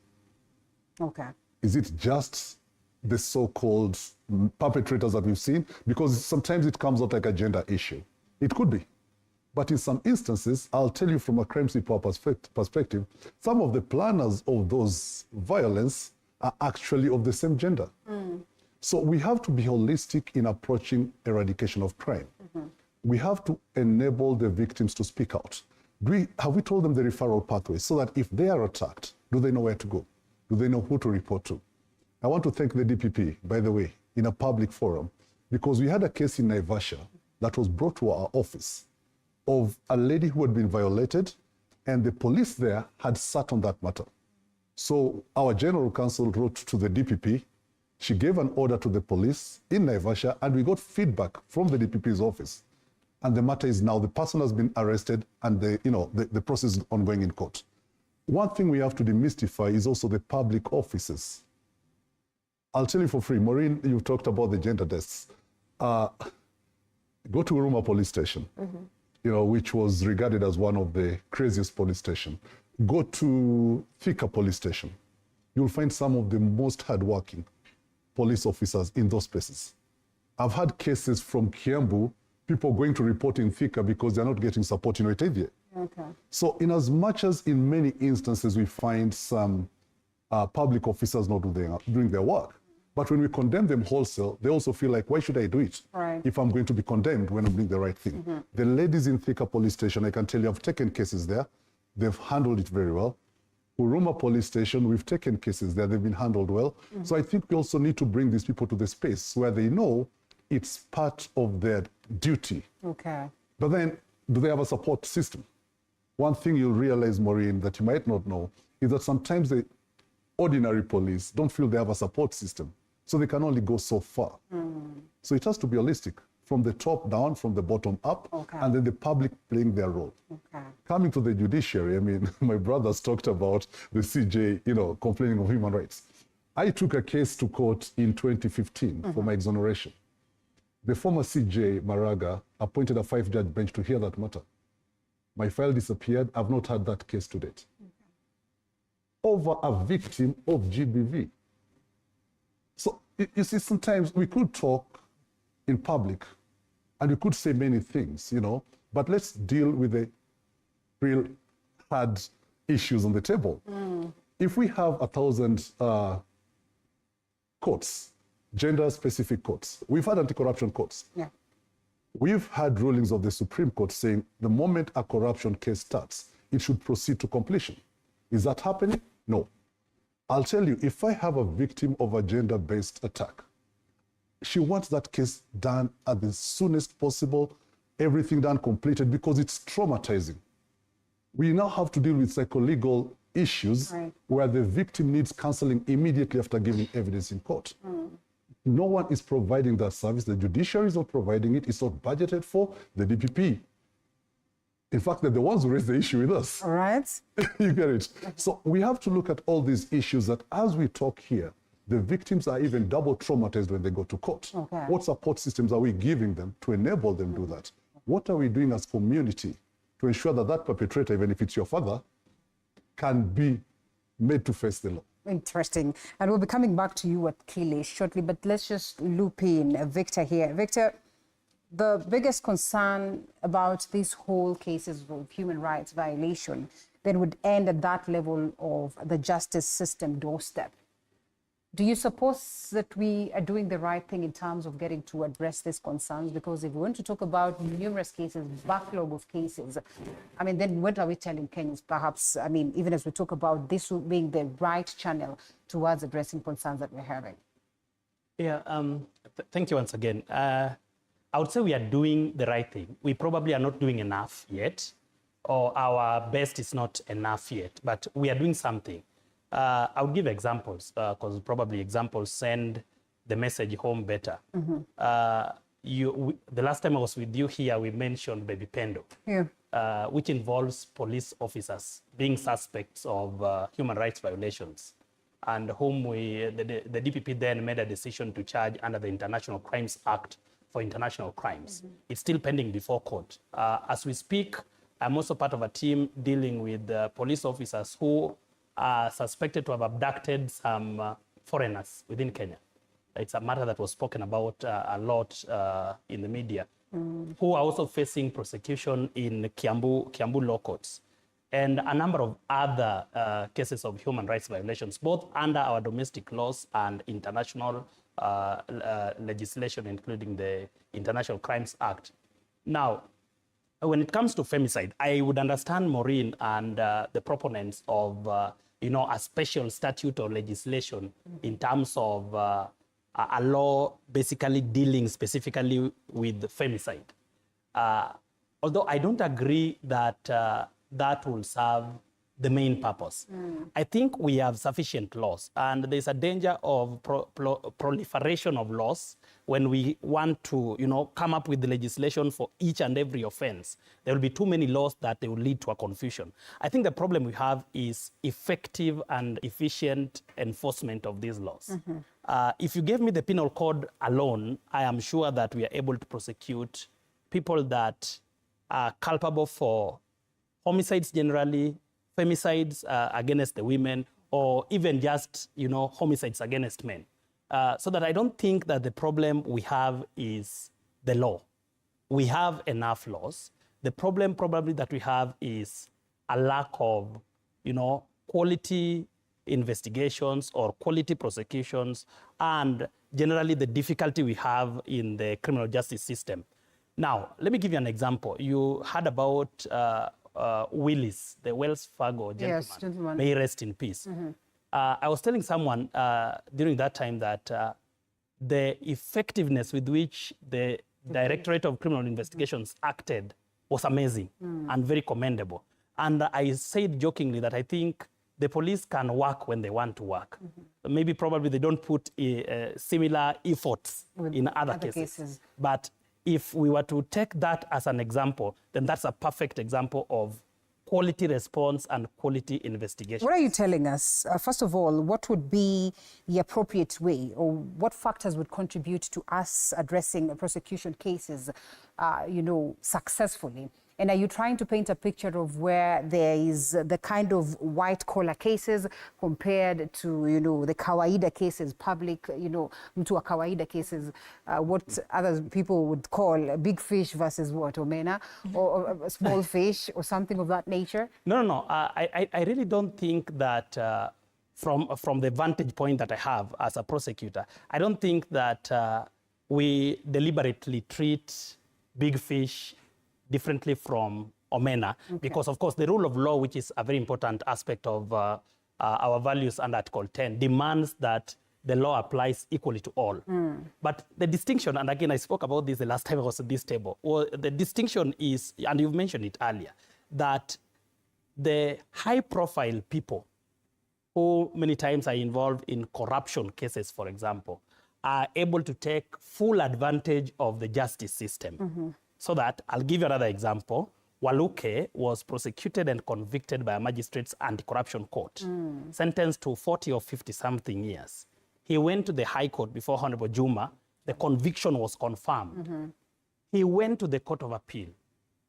Okay. Is it just the so-called perpetrators that we've seen? Because sometimes it comes out like a gender issue. It could be. But in some instances, I'll tell you from a crime scene perspective, some of the planners of those violence are actually of the same gender. So we have to be holistic in approaching eradication of crime. We have to enable the victims to speak out. Have we told them the referral pathway so that if they are attacked, do they know where to go? Do they know who to report to? I want to thank the DPP, by the way, in a public forum, because we had a case in Naivasha that was brought to our office of a lady who had been violated, and the police there had sat on that matter. So our general counsel wrote to the DPP. She gave an order to the police in Naivasha, and we got feedback from the DPP's office. And the matter is now, the person has been arrested, and the process is ongoing in court. One thing we have to demystify is also the public offices. I'll tell you for free, Maureen, you've talked about the gender desks. Go to Huruma police station, which was regarded as one of the craziest police stations. Go to Thika police station. You'll find some of the most hardworking police officers in those places. I've had cases from Kiambu, people going to report in Thika because they're not getting support in Oitavia. Okay. So in as much as in many instances we find some public officers not doing their work, but when we condemn them wholesale, they also feel like, why should I do it if I'm going to be condemned when I'm doing the right thing? The ladies in Thika police station, I can tell you, I've taken cases there. They've handled it very well. Huruma police station, we've taken cases there. They've been handled well. So I think we also need to bring these people to the space where they know it's part of their duty. Okay. But then, do they have a support system? One thing you'll realize, Maureen, that you might not know, is that sometimes the ordinary police don't feel they have a support system. So they can only go so far. So it has to be holistic, from the top down, from the bottom up, and then the public playing their role. Coming to the judiciary, I mean, my brothers talked about the CJ, complaining of human rights. I took a case to court in 2015 for my exoneration. The former CJ, Maraga, appointed a 5-judge bench to hear that matter. My file disappeared. I've not had that case to date. Over a victim of GBV. So you see, sometimes we could talk in public and we could say many things, but let's deal with the real hard issues on the table. If we have 1,000 courts, gender-specific courts, we've had anti-corruption courts. We've had rulings of the Supreme Court saying the moment a corruption case starts, it should proceed to completion. Is that happening? No. I'll tell you, if I have a victim of a gender-based attack, she wants that case done at the soonest possible, everything done, completed, because it's traumatizing. We now have to deal with psycholegal issues where the victim needs counseling immediately after giving evidence in court. No one is providing that service. The judiciary is not providing it. It's not budgeted for. The DPP. In fact, they're the ones who raised the issue with us. All right. You get it? So we have to look at all these issues that as we talk here, the victims are even double traumatized when they go to court. What support systems are we giving them to enable them to do that? What are we doing as community to ensure that that perpetrator, even if it's your father, can be made to face the law? Interesting. And we'll be coming back to you at Kile shortly, but let's just loop in Victor here. Victor, the biggest concern about these whole cases of human rights violation then would end at that level of the justice system doorstep. Do you suppose that we are doing the right thing in terms of getting to address these concerns? Because if we want to talk about numerous cases, backlog of cases, I mean, then what are we telling Kenyans? Perhaps, I mean, even as we talk about this being the right channel towards addressing concerns that we're having. Yeah, thank you once again. I would say we are doing the right thing. We probably are not doing enough yet, or our best is not enough yet, but we are doing something. I'll give examples, because probably examples send the message home better. The last time I was with you here, we mentioned Baby Pendo, which involves police officers being suspects of human rights violations, and whom the DPP then made a decision to charge under the International Crimes Act for international crimes. It's still pending before court. As we speak, I'm also part of a team dealing with police officers who are suspected to have abducted some foreigners within Kenya. It's a matter that was spoken about a lot in the media who are also facing prosecution in Kiambu law courts, and a number of other cases of human rights violations, both under our domestic laws and international legislation, including the International Crimes Act. Now, when it comes to femicide, I would understand Maureen and the proponents of a special statute or legislation in terms of a law basically dealing specifically with femicide. Although I don't agree that that will serve the main purpose. I think we have sufficient laws, and there's a danger of proliferation of laws when we want to, come up with the legislation for each and every offense. There will be too many laws that they will lead to a confusion. I think the problem we have is effective and efficient enforcement of these laws. If you gave me the penal code alone, I am sure that we are able to prosecute people that are culpable for homicides generally, femicides against the women, or even just, homicides against men. So that I don't think that the problem we have is the law. We have enough laws. The problem probably that we have is a lack of, quality investigations or quality prosecutions, and generally the difficulty we have in the criminal justice system. Now, let me give you an example. You heard about Willis, the Wells Fargo gentleman. Yes, gentleman. May he rest in peace. I was telling someone during that time that the effectiveness with which the Directorate of Criminal Investigations acted was amazing and very commendable. And I said jokingly that I think the police can work when they want to work. Maybe probably they don't put similar efforts in other cases. But if we were to take that as an example, then that's a perfect example of quality response and quality investigation. What are you telling us? First of all, what would be the appropriate way, or what factors would contribute to us addressing prosecution cases, successfully? And are you trying to paint a picture of where there is the kind of white-collar cases compared to, the kawaida cases, public, mtu wa kawaida cases, what other people would call big fish versus what, omena, or small fish, or something of that nature? No. I really don't think that from the vantage point that I have as a prosecutor, I don't think that we deliberately treat big fish differently from omena, because of course the rule of law, which is a very important aspect of our values under Article 10, demands that the law applies equally to all. But the distinction, and again I spoke about this the last time I was at this table, the distinction is, and you've mentioned it earlier, that the high-profile people who many times are involved in corruption cases, for example, are able to take full advantage of the justice system. So that, I'll give you another example. Waluke was prosecuted and convicted by a magistrate's anti-corruption court, sentenced to 40 or 50-something years. He went to the High Court before Honorable Juma. The conviction was confirmed. He went to the Court of Appeal,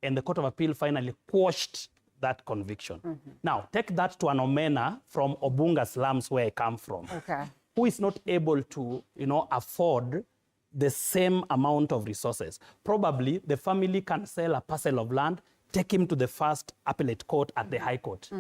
and the Court of Appeal finally quashed that conviction. Now, take that to an omena from Obunga slums, where I come from, who is not able to, afford the same amount of resources. Probably the family can sell a parcel of land, take him to the first appellate court at the High Court.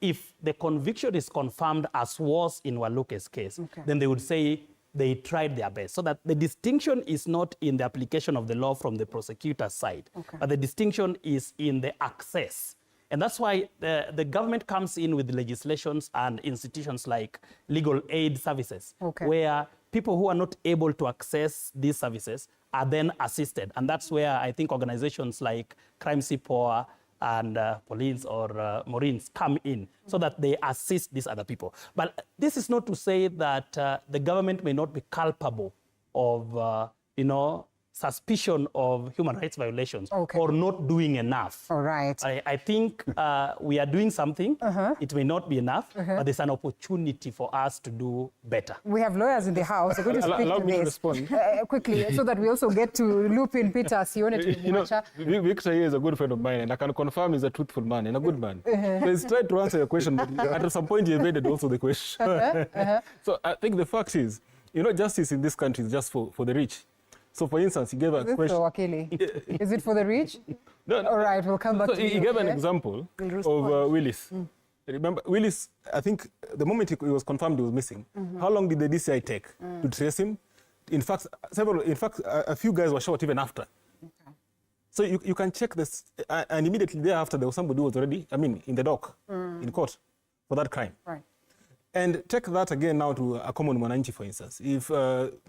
If the conviction is confirmed, as was in Waluke's case, then they would say they tried their best. So that the distinction is not in the application of the law from the prosecutor's side, but the distinction is in the access. And that's why the government comes in with legislations and institutions like legal aid services, where people who are not able to access these services are then assisted. And that's where I think organizations like Crime Support and police or Marines come in, so that they assist these other people. But this is not to say that the government may not be culpable of, suspicion of human rights violations or not doing enough. All right. I think we are doing something. It may not be enough, but there's an opportunity for us to do better. We have lawyers in the house. We're going to speak Allow to me to this respond. Quickly, so that we also get to loop in Peter Sione. Victor here is a good friend of mine, and I can confirm he's a truthful man and a good man. So he's tried to answer your question, but at some point he evaded also the question. So I think the fact is, justice in this country is just for the rich. So, for instance, he gave a question. Is it for the rich? No. All right, we'll come back to you. He gave an example of Willis. Remember, Willis, I think the moment he was confirmed he was missing, how long did the DCI take to trace him? In fact, a few guys were shot even after. So you can check this, and immediately thereafter, there was somebody who was already, in the dock, in court, for that crime. Right. And take that again now to a common mwananchi, for instance. If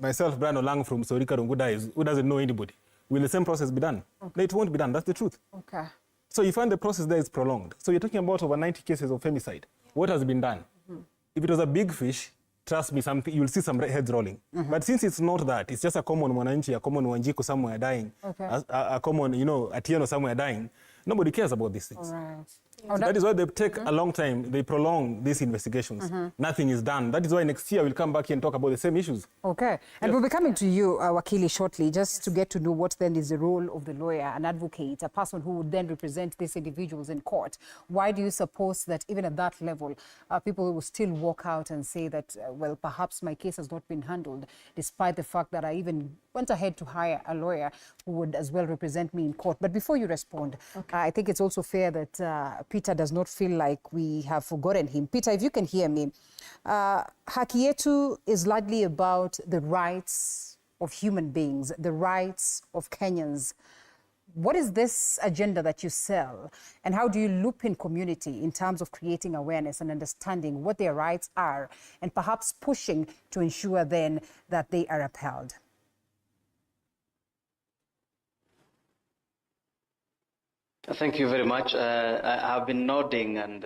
myself, Brian Olang from Sorika Rungu dies, who doesn't know anybody, will the same process be done? Okay. No, it won't be done. That's the truth. Okay. So you find the process there is prolonged. So you're talking about over 90 cases of femicide. What has been done? If it was a big fish, trust me, you'll see some heads rolling. But since it's not that, it's just a common mwananchi, a common Wanjiku somewhere dying, a common, Atieno somewhere dying, nobody cares about these things. All right. So that is why they take a long time. They prolong these investigations. Nothing is done. That is why next year we'll come back here and talk about the same issues. Okay. And we'll be coming to you, Wakili, shortly, just to get to know what then is the role of the lawyer, an advocate, a person who would then represent these individuals in court. Why do you suppose that even at that level, people will still walk out and say that, well, perhaps my case has not been handled, despite the fact that I even went ahead to hire a lawyer who would as well represent me in court? But before you respond, I think it's also fair that Peter does not feel like we have forgotten him. Peter, if you can hear me, Haki Yetu is largely about the rights of human beings, the rights of Kenyans. What is this agenda that you sell, and how do you loop in community in terms of creating awareness and understanding what their rights are, and perhaps pushing to ensure then that they are upheld? Thank you very much. I have been nodding and,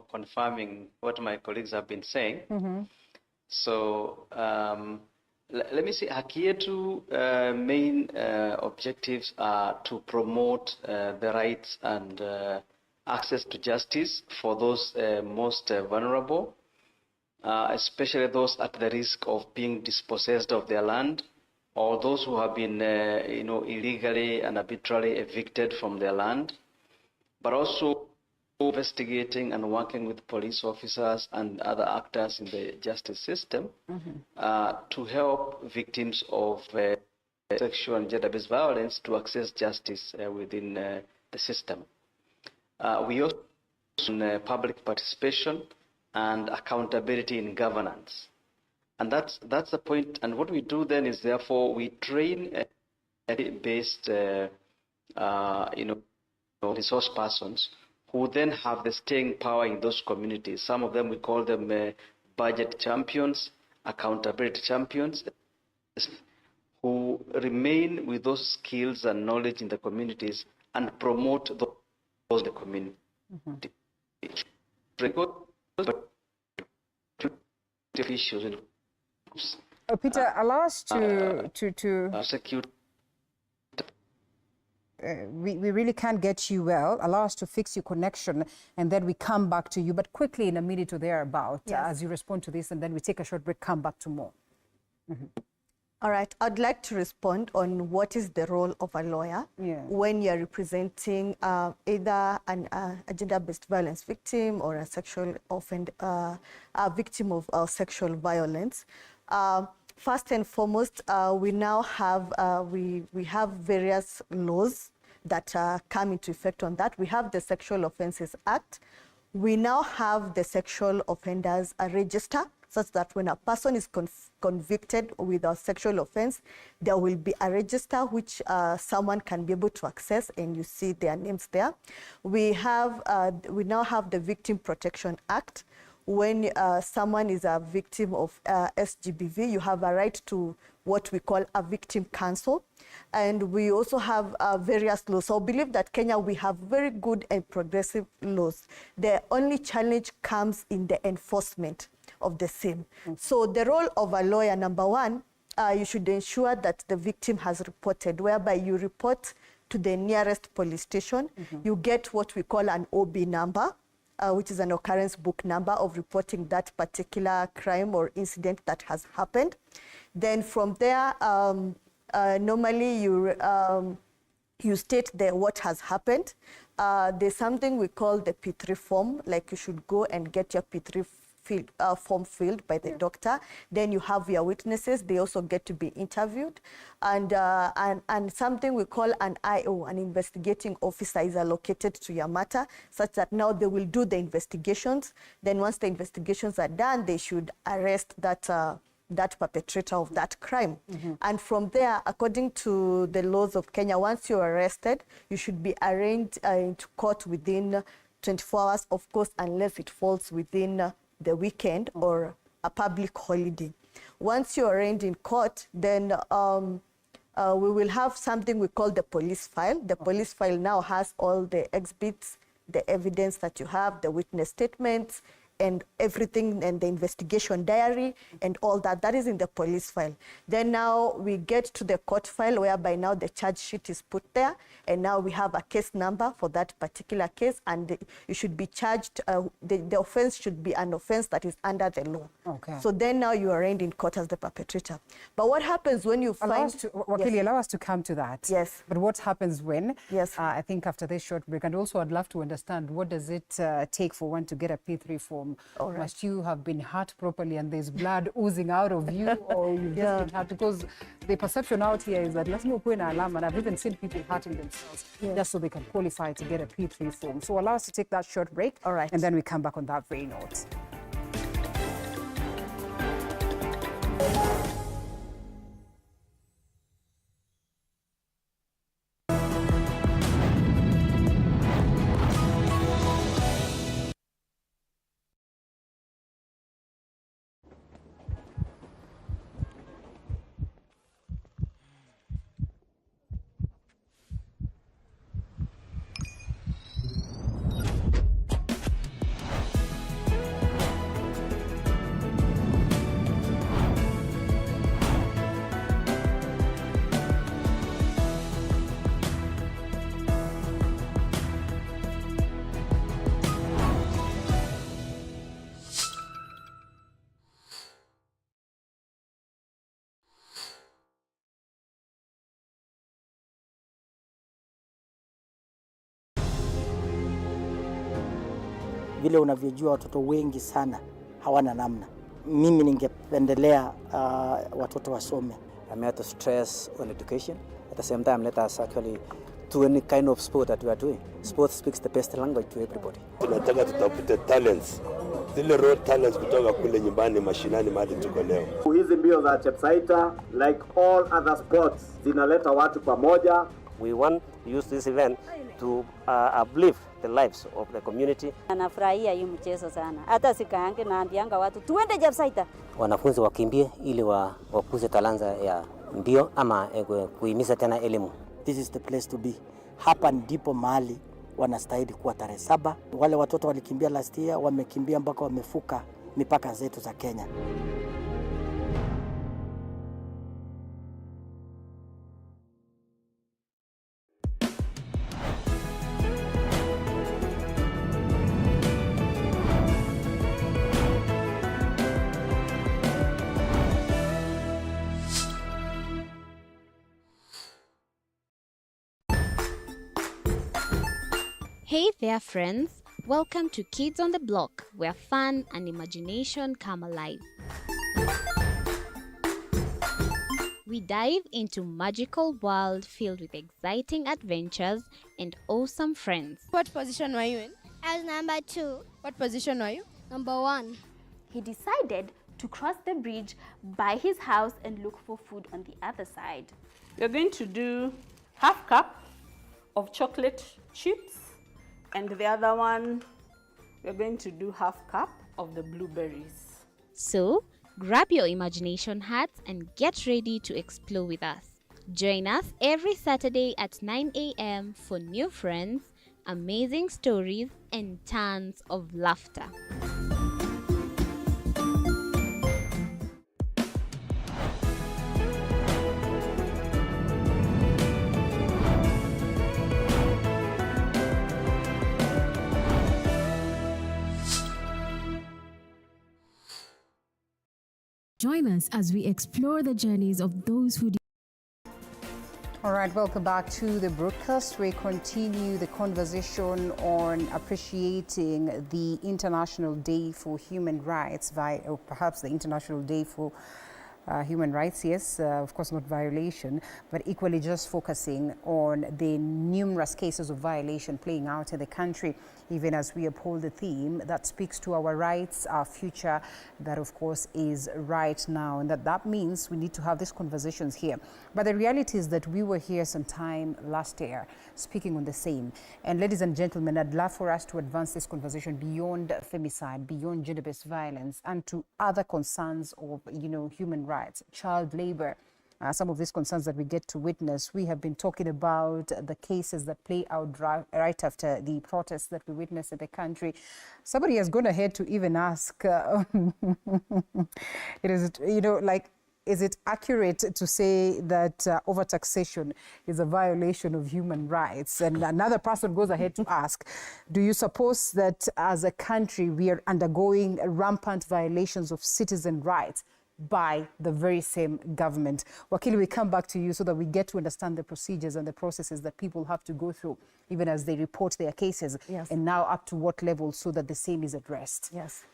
confirming what my colleagues have been saying. So let me say, Haki Yetu main objectives are to promote the rights and access to justice for those most vulnerable, especially those at the risk of being dispossessed of their land, or those who have been, illegally and arbitrarily evicted from their land, but also investigating and working with police officers and other actors in the justice system to help victims of sexual and gender-based violence to access justice within the system. We also public participation and accountability in governance. And that's the point. And what we do then is, therefore, we train based, resource persons who then have the staying power in those communities. Some of them, we call them budget champions, accountability champions, who remain with those skills and knowledge in the communities and promote those in the community. Issues. Peter, allow us to we really can't get you well. Allow us to fix your connection, and then we come back to you. But quickly, in a minute or thereabout, as you respond to this, and then we take a short break, come back to more. All right. I'd like to respond on what is the role of a lawyer when you're representing either a gender-based violence victim or a sexual offender, a victim of sexual violence. First and foremost, we now have we have various laws that come into effect on that. We have the Sexual Offences Act. We now have the Sexual Offenders Register, such that when a person is convicted with a sexual offense, there will be a register which someone can be able to access, and you see their names there. We now have the Victim Protection Act. When someone is a victim of SGBV, you have a right to what we call a victim counsel. And we also have various laws. So I believe that Kenya, we have very good and progressive laws. The only challenge comes in the enforcement of the same. So the role of a lawyer, number one, you should ensure that the victim has reported, whereby you report to the nearest police station. You get what we call an OB number, which is an occurrence book number of reporting that particular crime or incident that has happened. Then from there, normally you state what has happened. There's something we call the P3 form, like you should go and get your P3 form filled by the doctor. Then you have your witnesses. They also get to be interviewed. And something we call an IO, an investigating officer, is allocated to your matter, such that now they will do the investigations. Then once the investigations are done, they should arrest that perpetrator of that crime. And from there, according to the laws of Kenya, once you're arrested, you should be arraigned into court within 24 hours, of course, unless it falls within the weekend or a public holiday. Once you're arraigned in court, then we will have something we call the police file. The police file now has all the exhibits, the evidence that you have, the witness statements, and everything, and the investigation diary and all that. That is in the police file. Then now we get to the court file, whereby now the charge sheet is put there, and now we have a case number for that particular case, and you should be charged, the offense should be an offense that is under the law. Okay. So then now you are arraigned in court as the perpetrator. But what happens when you allow us to come to that. Yes. But what happens when, yes, I think after this short break, and also I'd love to understand, what does it take for one to get a P3 form? Right. Must you have been hurt properly and there's blood oozing out of you, or you've just been hurt? Because the perception out here is that let's not put an alarm, and I've even seen people hurting themselves just so they can qualify to get a P3 form. So allow us to take that short break, and then we come back on that very note. Vile unavyojua watoto wengi sana hawana namna. Mimi ningependelea watoto wasome. I'm here to stress on education. At the same time, let us actually do any kind of sport that we are doing. Sport speaks the best language to everybody. Tunataka tutafute talents. Zile raw talents kutoka kule nyumbani mashinani mahali tuko leo. Hizi mbio za Chepsaita, like all other sports, zinaleta watu pamoja. We want to use this event to uplift the lives of the community. Anafurahia hii mchezo sana. Hata sikaange naambianga watu tuende Chepsaita. Wanafunzi wakimbie ili wakuze talanta ya mbio ama kuhimiza tena elimu. This is the place to be. Hapa ndipo mahali wanastahili kuwa tarehe 7. Wale watoto walikimbia last year, wamekimbia mpaka wamefuka mipaka zetu za Kenya. Hey there friends, welcome to Kids on the Block, where fun and imagination come alive. We dive into magical world filled with exciting adventures and awesome friends. What position were you in? I was number 2. What position were you? Number 1. He decided to cross the bridge by his house and look for food on the other side. We're going to do half cup of chocolate chips, and the other one, we're going to do half cup of the blueberries. So, grab your imagination hats and get ready to explore with us. Join us every Saturday at 9 a.m. for new friends, amazing stories, and tons of laughter. Join us as we explore the journeys of those who All right, welcome back to the broadcast. We continue the conversation on appreciating the International Day for Human Rights, or perhaps the International Day for human rights, yes, of course not violation, but equally just focusing on the numerous cases of violation playing out in the country, even as we uphold the theme that speaks to our rights, our future, that of course is right now, and that means we need to have these conversations here. But the reality is that we were here sometime last year speaking on the same. And ladies and gentlemen, I'd love for us to advance this conversation beyond femicide, beyond gender-based violence, and to other concerns of, human rights, child labor. Some of these concerns that we get to witness. We have been talking about the cases that play out right after the protests that we witnessed in the country. Somebody has gone ahead to even ask, is it accurate to say that overtaxation is a violation of human rights? And another person goes ahead to ask, do you suppose that as a country we are undergoing rampant violations of citizen rights by the very same government? Wakili, we come back to you so that we get to understand the procedures and the processes that people have to go through, even as they report their cases, yes, and now up to what level so that the same is addressed. Yes.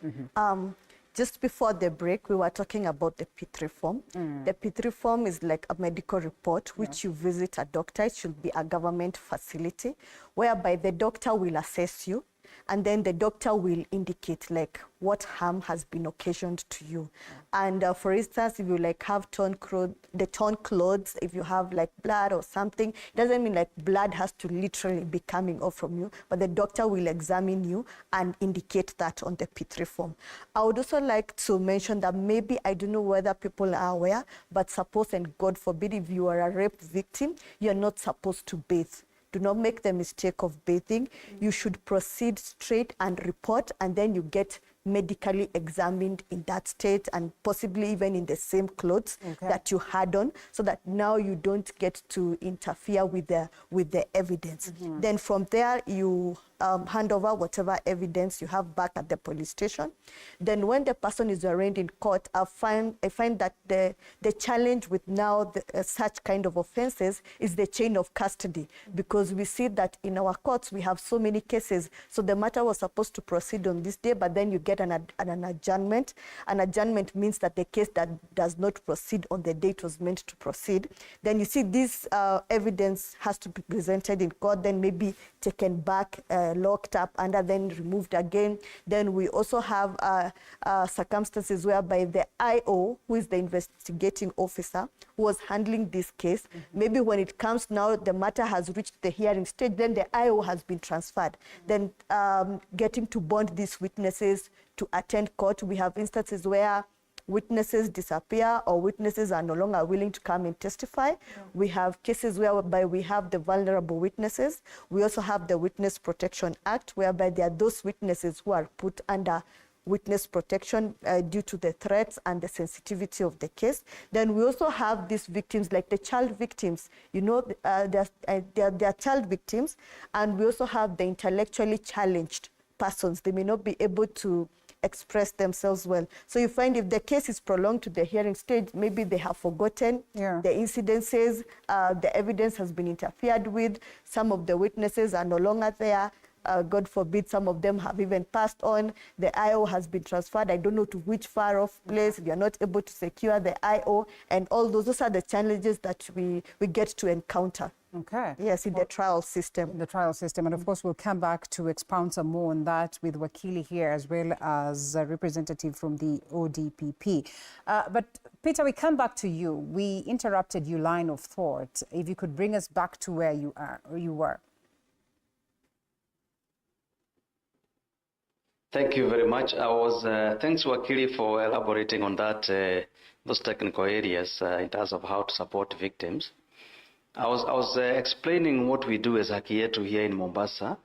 Just before the break, we were talking about the P3 form. The P3 form is like a medical report which you visit a doctor. It should be a government facility whereby the doctor will assess you, and then the doctor will indicate like what harm has been occasioned to you. And for instance, if you like have torn clothes, if you have like blood or something, it doesn't mean like blood has to literally be coming off from you, but the doctor will examine you and indicate that on the P3 form. I would also like to mention that maybe, I don't know whether people are aware, but suppose and God forbid, if you are a rape victim, you're not supposed to bathe. Do not make the mistake of bathing. You should proceed straight and report, and then you get medically examined in that state, and possibly even in the same clothes that you had on, so that now you don't get to interfere with the evidence. Then from there, you hand over whatever evidence you have back at the police station. Then when the person is arraigned in court, I find that the challenge with now such kind of offenses is the chain of custody, because we see that in our courts we have so many cases. So the matter was supposed to proceed on this day, but then you get an adjournment. An adjournment means that the case that does not proceed on the date was meant to proceed. Then you see this evidence has to be presented in court, then maybe taken back, locked up, and then removed again. Then we also have circumstances whereby the IO, who is the investigating officer, who was handling this case, maybe when it comes now, the matter has reached the hearing stage, then the IO has been transferred. Then getting to bond these witnesses to attend court. We have instances where witnesses disappear or witnesses are no longer willing to come and testify. We have cases whereby we have the vulnerable witnesses. We also have the Witness Protection Act, whereby there are those witnesses who are put under witness protection due to the threats and the sensitivity of the case. Then we also have these victims, like the child victims. You know, they're child victims. And we also have the intellectually challenged persons. They may not be able to express themselves well. So you find if the case is prolonged to the hearing stage, maybe they have forgotten the incidences, the evidence has been interfered with, some of the witnesses are no longer there. God forbid, some of them have even passed on. The IO has been transferred, I don't know to which far-off place. We are not able to secure the IO, and all those are the challenges that we get to encounter. Okay. Yes, in the trial system. The trial system. And of course, we'll come back to expound some more on that with Wakili here, as well as a representative from the ODPP. But Peter, we come back to you. We interrupted your line of thought. If you could bring us back to where you are, or you were. Thank you very much. Thanks Wakili for elaborating on that, those technical areas in terms of how to support victims. I was explaining what we do as Haki Yetu here in Mombasa.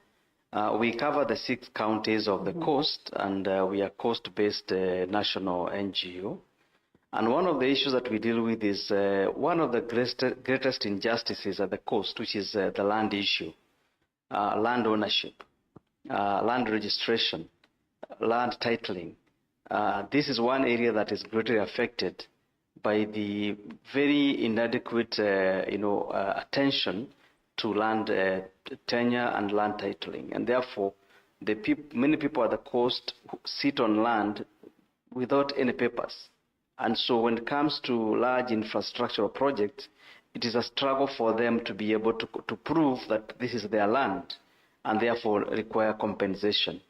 We cover the 6 counties of the coast, and we are coast-based national NGO. And one of the issues that we deal with is one of the greatest injustices at the coast, which is the land issue, land ownership, land registration, land titling. This is one area that is greatly affected by the very inadequate, attention to land tenure and land titling. And therefore, many people at the coast sit on land without any papers. And so when it comes to large infrastructural projects, it is a struggle for them to be able to prove that this is their land and therefore require compensation.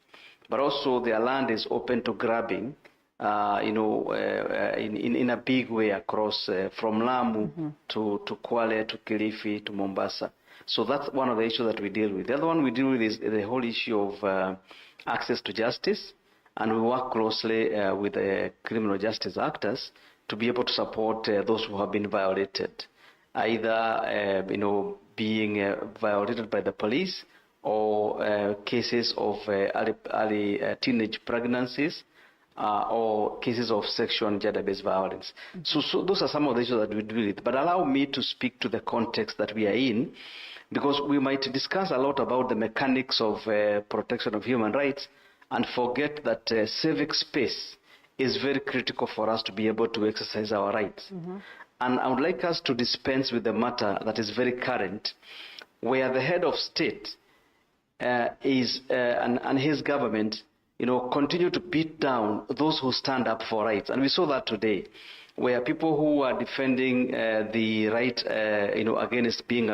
But also their land is open to grabbing, in a big way across from Lamu to Kwale, to Kilifi, to Mombasa. So that's one of the issues that we deal with. The other one we deal with is the whole issue of access to justice. And we work closely with the criminal justice actors to be able to support those who have been violated, either being violated by the police or cases of early teenage pregnancies or cases of sexual and gender-based violence. So those are some of the issues that we deal with. But allow me to speak to the context that we are in, because we might discuss a lot about the mechanics of protection of human rights and forget that civic space is very critical for us to be able to exercise our rights. And I would like us to dispense with the matter that is very current, where the head of state and his government, continue to beat down those who stand up for rights. And we saw that today, where people who are defending the right, against being,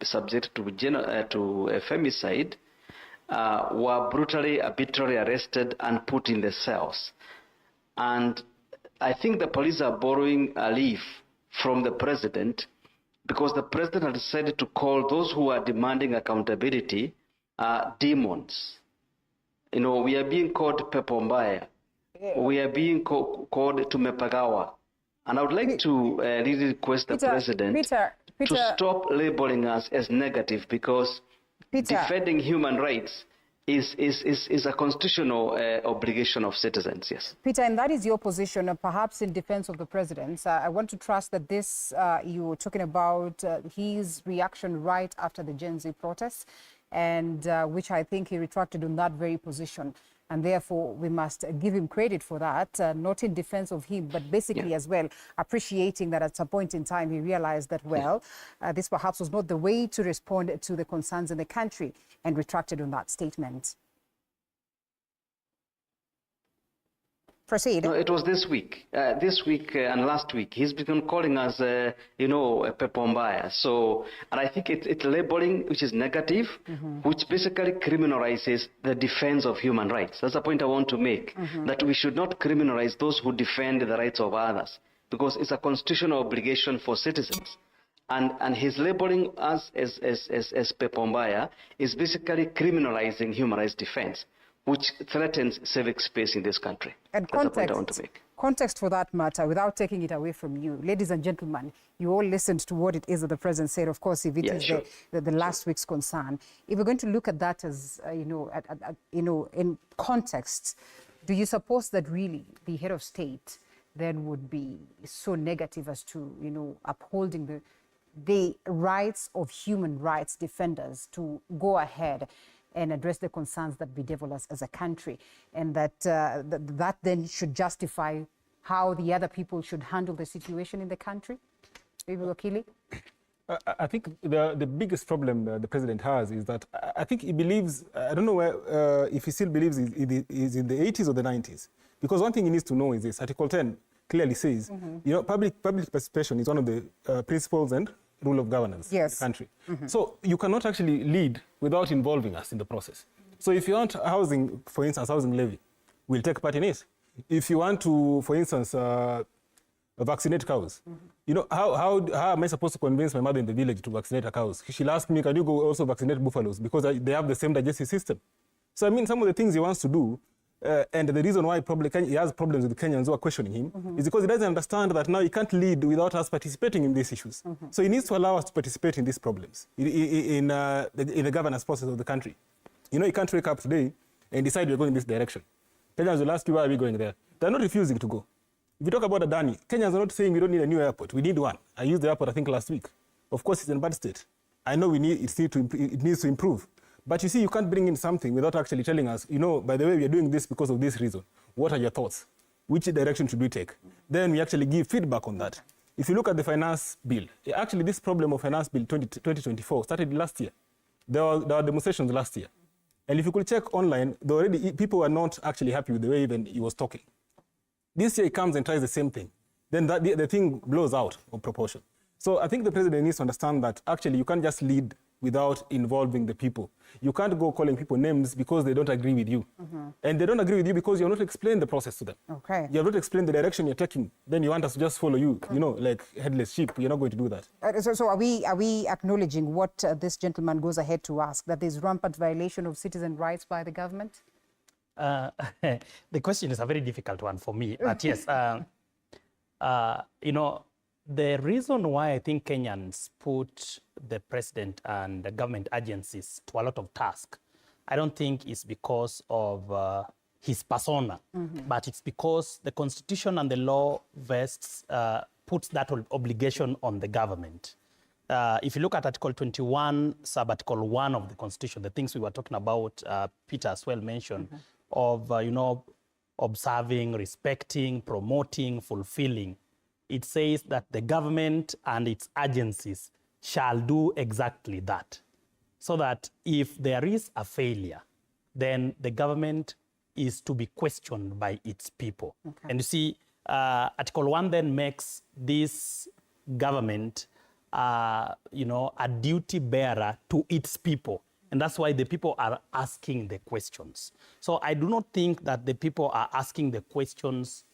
subject to femicide, were brutally, arbitrarily arrested and put in the cells. And I think the police are borrowing a leaf from the president, because the president has decided to call those who are demanding accountability demons. We are being called Pepombaya. We are being called Tumepagawa. And I would like to really request the president to stop labeling us as negative, because defending human rights is a constitutional obligation of citizens, yes. Peter, and that is your position, perhaps in defense of the president. I want to trust that this, you were talking about his reaction right after the Gen Z protests, and which I think he retracted on that very position. And therefore, we must give him credit for that, not in defense of him, but basically as well, appreciating that at some point in time, he realized that, well, this perhaps was not the way to respond to the concerns in the country, and retracted on that statement. Proceed. No, it was this week. And last week, he's been calling us, Pepombaya. So, and I think it's labeling which is negative, which basically criminalizes the defense of human rights. That's the point I want to make, that we should not criminalize those who defend the rights of others, because it's a constitutional obligation for citizens. And his labeling us as Pepombaya is basically criminalizing human rights defense, which threatens civic space in this country. And that's the point I want to make. Context for that matter, without taking it away from you, ladies and gentlemen, you all listened to what it is that the president said. Of course, if it is the last week's concern, if we're going to look at that as in context, do you suppose that really the head of state then would be so negative as to upholding the rights of human rights defenders to go ahead and address the concerns that bedevil us as a country, and that that then should justify how the other people should handle the situation in the country? Wakili? I think the biggest problem the president has is that I think he believes, I don't know where, if he still believes it is in the 80s or the 90s. Because one thing he needs to know is this: Article 10 clearly says, public participation is one of the principles and rule of governance in the country. So you cannot actually lead without involving us in the process. So if you want housing, for instance, housing levy, we'll take part in it. If you want to, for instance, vaccinate cows, how am I supposed to convince my mother in the village to vaccinate her cows? She'll ask me, can you go also vaccinate buffaloes? Because they have the same digestive system. So I mean, some of the things he wants to do, and the reason why he has problems with Kenyans who are questioning him is because he doesn't understand that now he can't lead without us participating in these issues. So he needs to allow us to participate in these problems, in the governance process of the country. You can't wake up today and decide we're going in this direction. Kenyans will ask you, why are we going there? They're not refusing to go. If you talk about Adani, Kenyans are not saying we don't need a new airport. We need one. I used the airport, I think, last week. Of course, it's in a bad state. I know it needs to improve. But you see, you can't bring in something without actually telling us, by the way, we are doing this because of this reason. What are your thoughts? which direction should we take? Then we actually give feedback on that. If you look at the finance bill, actually this problem of finance bill 2024 started last year. There were demonstrations last year. And if you could check online, people were not actually happy with the way even he was talking. This year he comes and tries the same thing. Then the thing blows out of proportion. So I think the president needs to understand that actually you can't just lead without involving the people. You can't go calling people names because they don't agree with you. And they don't agree with you because you have not explained the process to them. Okay. You have not explained the direction you're taking. Then you want us to just follow you, you know, like headless sheep. You're not going to do that. So are we acknowledging what this gentleman goes ahead to ask, that there's rampant violation of citizen rights by the government? The question is a very difficult one for me. But yes, you know, the reason why I think Kenyans put the president and the government agencies to a lot of task, I don't think it's because of his persona, but it's because the constitution and the law puts that obligation on the government. If you look at Article 21, sub-Article 1 of the Constitution, the things we were talking about, Peter as well mentioned, of, you know, observing, respecting, promoting, fulfilling, it says that the government and its agencies shall do exactly that. So that if there is a failure, then the government is to be questioned by its people. Okay. And you see, Article 1 then makes this government, you know, a duty bearer to its people. And that's why the people are asking the questions. So I do not think that the people are asking the questions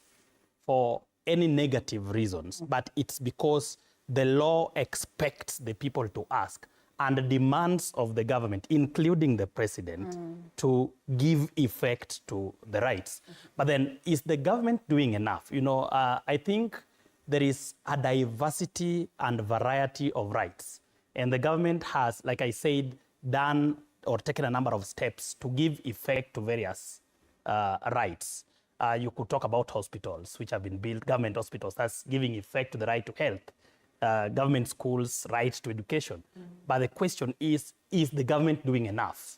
for any negative reasons, but it's because the law expects the people to ask and demands of the government, including the president, to give effect to the rights. But then, is the government doing enough? You know, I think there is a diversity and variety of rights. And the government has, like I said, done or taken a number of steps to give effect to various rights. You could talk about hospitals, which have been built, government hospitals, that's giving effect to the right to health, government schools, right to education. But the question is the government doing enough?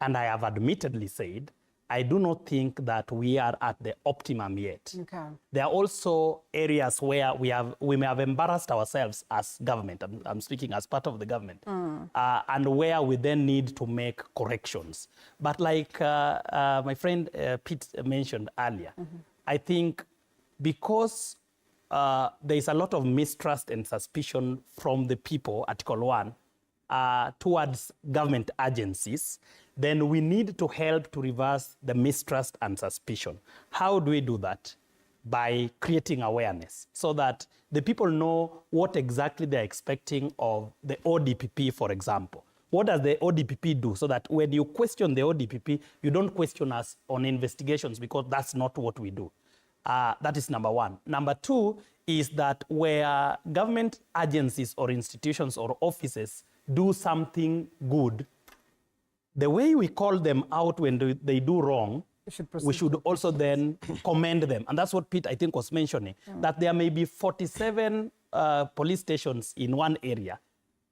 And I have admittedly said, I do not think that we are at the optimum yet. Okay. There are also areas where we may have embarrassed ourselves as government. I'm speaking as part of the government, and where we then need to make corrections. But like my friend Pete mentioned earlier, I think because there is a lot of mistrust and suspicion from the people, Article 1, towards government agencies, then we need to help to reverse the mistrust and suspicion. How do we do that? By creating awareness so that the people know what exactly they're expecting of the ODPP, for example. What does the ODPP do? So that when you question the ODPP, you don't question us on investigations because that's not what we do. That is number one. Number two is that where government agencies or institutions or offices do something good, the way we call them out when they do wrong, we should also then commend them. And that's what Pete, I think, was mentioning, that there may be 47 police stations in one area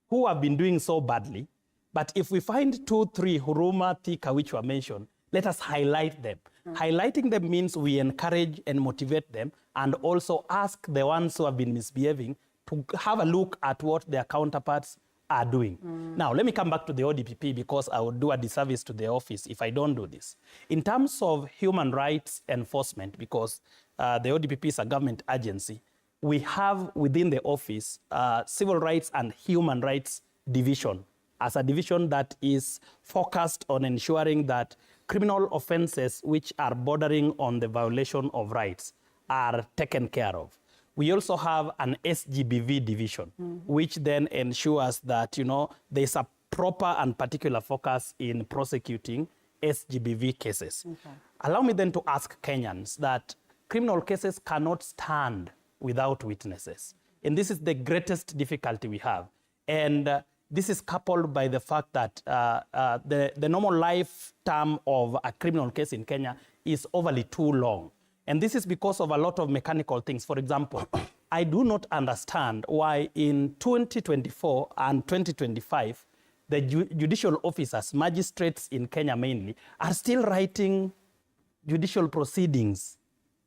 who have been doing so badly. But if we find 2, 3, Huruma, Thika, which were mentioned, let us highlight them. Highlighting them means we encourage and motivate them and also ask the ones who have been misbehaving to have a look at what their counterparts are doing. Now, let me come back to the ODPP because I would do a disservice to the office if I don't do this. In terms of human rights enforcement, because the ODPP is a government agency, we have within the office Civil Rights and Human Rights Division as a division that is focused on ensuring that criminal offenses which are bordering on the violation of rights are taken care of. We also have an SGBV division, which then ensures that, you know, there's a proper and particular focus in prosecuting SGBV cases. Okay. Allow me then to ask Kenyans that criminal cases cannot stand without witnesses. And this is the greatest difficulty we have. And this is coupled by the fact that the normal life term of a criminal case in Kenya is overly too long. And this is because of a lot of mechanical things. For example, I do not understand why in 2024 and 2025, the judicial officers, magistrates in Kenya mainly, are still writing judicial proceedings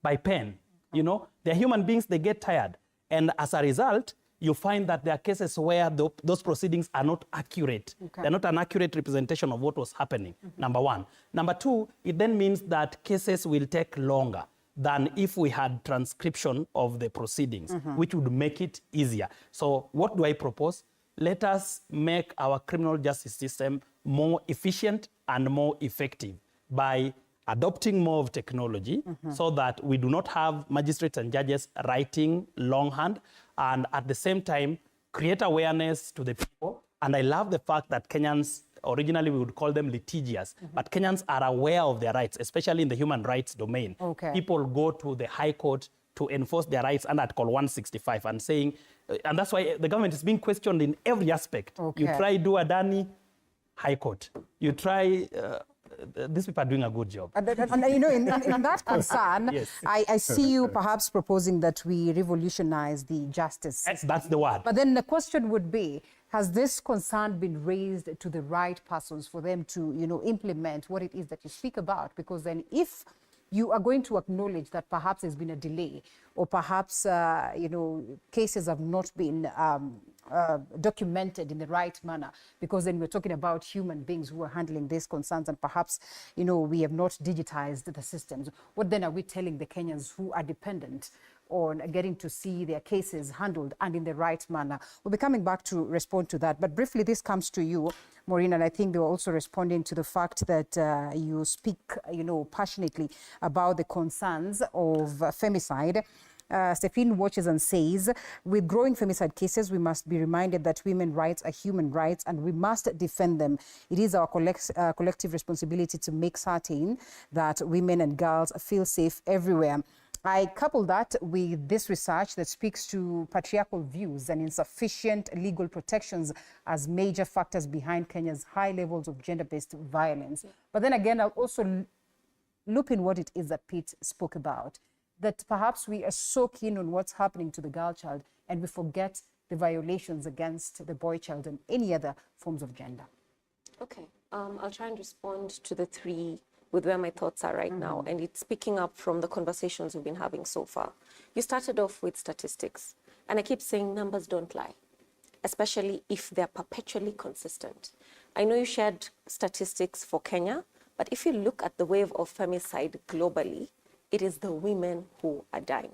by pen. You know, they're human beings, they get tired. And as a result, you find that there are cases where those proceedings are not accurate. They're not an accurate representation of what was happening, number one. Number two, it then means that cases will take longer than if we had transcription of the proceedings, which would make it easier. So what do I propose? Let us make our criminal justice system more efficient and more effective by adopting more of technology so that we do not have magistrates and judges writing longhand, and at the same time create awareness to the people. And I love the fact that Kenyans, originally we would call them litigious, but Kenyans are aware of their rights, especially in the human rights domain. People go to the High Court to enforce their rights under Article 165 and saying, and that's why the government is being questioned in every aspect. You try do Adani, High Court. You try, these people are doing a good job. And you know, in that concern, yes. I see you perhaps proposing that we revolutionize the justice system. That's the word. But then the question would be, has this concern been raised to the right persons for them to, you know, implement what it is that you speak about? Because then if you are going to acknowledge that perhaps there's been a delay, or perhaps, you know, cases have not been documented in the right manner, because then we're talking about human beings who are handling these concerns, and perhaps, you know, we have not digitized the systems. What then are we telling the Kenyans who are dependent on getting to see their cases handled and in the right manner? We'll be coming back to respond to that. But briefly, this comes to you, Maureen, and I think they were also responding to the fact that you speak, you know, passionately about the concerns of femicide. Stephen watches and says, with growing femicide cases, we must be reminded that women's rights are human rights and we must defend them. It is our collective responsibility to make certain that women and girls feel safe everywhere. I couple that with this research that speaks to patriarchal views and insufficient legal protections as major factors behind Kenya's high levels of gender-based violence. But then again, I'll also loop in what it is that Pete spoke about, that perhaps we are so keen on what's happening to the girl child and we forget the violations against the boy child and any other forms of gender. Okay, I'll try and respond to the three with where my thoughts are right now, and it's picking up from the conversations we've been having so far. You started off with statistics, and I keep saying numbers don't lie, especially if they're perpetually consistent. I know you shared statistics for Kenya, but if you look at the wave of femicide globally, it is the women who are dying.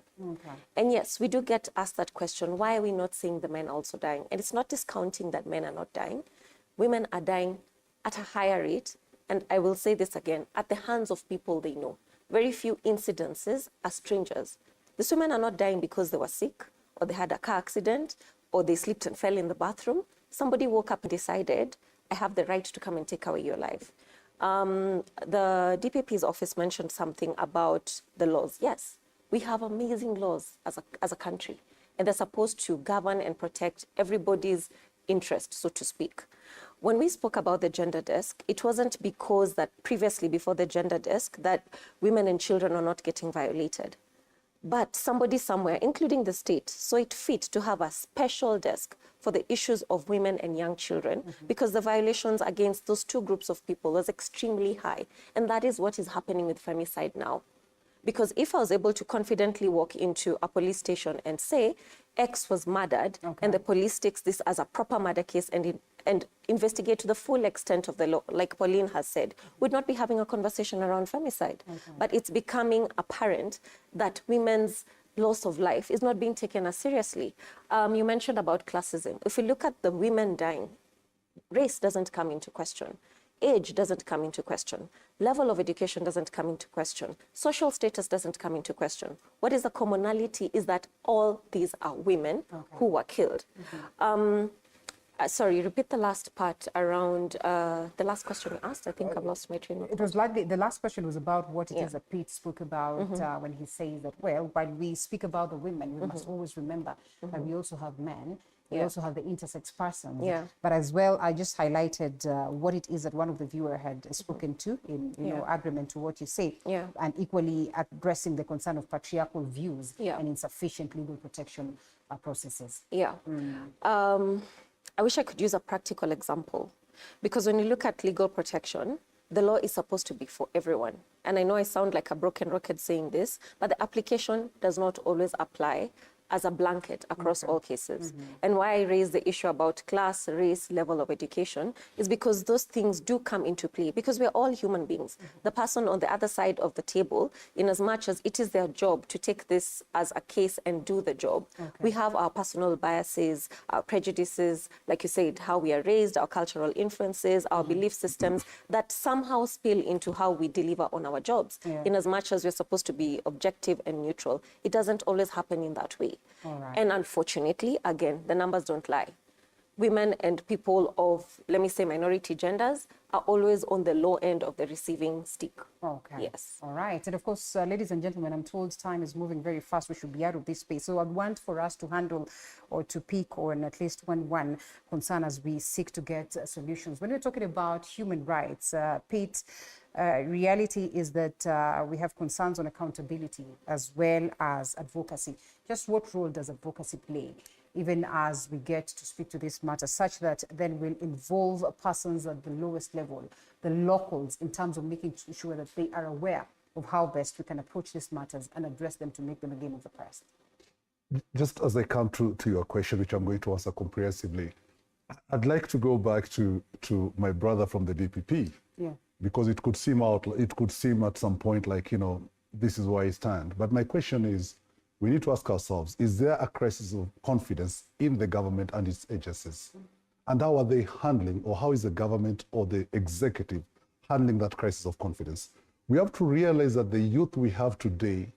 And yes, we do get asked that question, why are we not seeing the men also dying? And it's not discounting that men are not dying. Women are dying at a higher rate, and I will say this again, at the hands of people they know. Very few incidences are strangers. These women are not dying because they were sick, or they had a car accident, or they slipped and fell in the bathroom. Somebody woke up and decided, I have the right to come and take away your life. The DPP's office mentioned something about the laws. Yes, we have amazing laws as a country, and they're supposed to govern and protect everybody's interest, so to speak. When we spoke about the gender desk, it wasn't because that previously, before the gender desk, that women and children are not getting violated. But somebody somewhere, including the state, saw it fit to have a special desk for the issues of women and young children, because the violations against those two groups of people was extremely high. And that is what is happening with femicide now. Because if I was able to confidently walk into a police station and say, X was murdered, and the police takes this as a proper murder case and investigate to the full extent of the law, like Pauline has said, we'd not be having a conversation around femicide. But it's becoming apparent that women's loss of life is not being taken as seriously. You mentioned about classism. If we look at the women dying, race doesn't come into question. Age doesn't come into question. Level of education doesn't come into question. Social status doesn't come into question. What is the commonality is that all these are women who were killed. Sorry, repeat the last part around the last question you asked. I think I've lost my train of thought. It was like the last question was about what it is that Pete spoke about when he says that, well, while we speak about the women, we must always remember that we also have men. We also have the intersex persons. But as well, I just highlighted what it is that one of the viewers had spoken to in agreement to what you say. And equally addressing the concern of patriarchal views and insufficient legal protection processes. I wish I could use a practical example, because when you look at legal protection, the law is supposed to be for everyone. And I know I sound like a broken record saying this, but the application does not always apply as a blanket across all cases. And why I raise the issue about class, race, level of education is because those things do come into play, because we're all human beings. The person on the other side of the table, in as much as it is their job to take this as a case and do the job, we have our personal biases, our prejudices, like you said, how we are raised, our cultural influences, our belief systems that somehow spill into how we deliver on our jobs. In as much as we're supposed to be objective and neutral, it doesn't always happen in that way. And unfortunately, again, the numbers don't lie. Women and people of, let me say, minority genders are always on the low end of the receiving stick. Yes. All right. And of course, ladies and gentlemen, I'm told time is moving very fast. We should be out of this space. So I'd want for us to handle or to pick on at least one concern as we seek to get solutions. When we're talking about human rights, Pete, reality is that we have concerns on accountability as well as advocacy. Just what role does advocacy play, even as we get to speak to this matter, such that then will involve persons at the lowest level, the locals, in terms of making sure that they are aware of how best we can approach these matters and address them to make them a game of the past? Just as I come to your question, which I'm going to answer comprehensively, I'd like to go back to my brother from the DPP. Yeah. Because it could seem at some point like, this is where I stand. But my question is, we need to ask ourselves, is there a crisis of confidence in the government and its agencies? And how are they handling, or how is the government or the executive handling that crisis of confidence? We have to realize that the youth we have today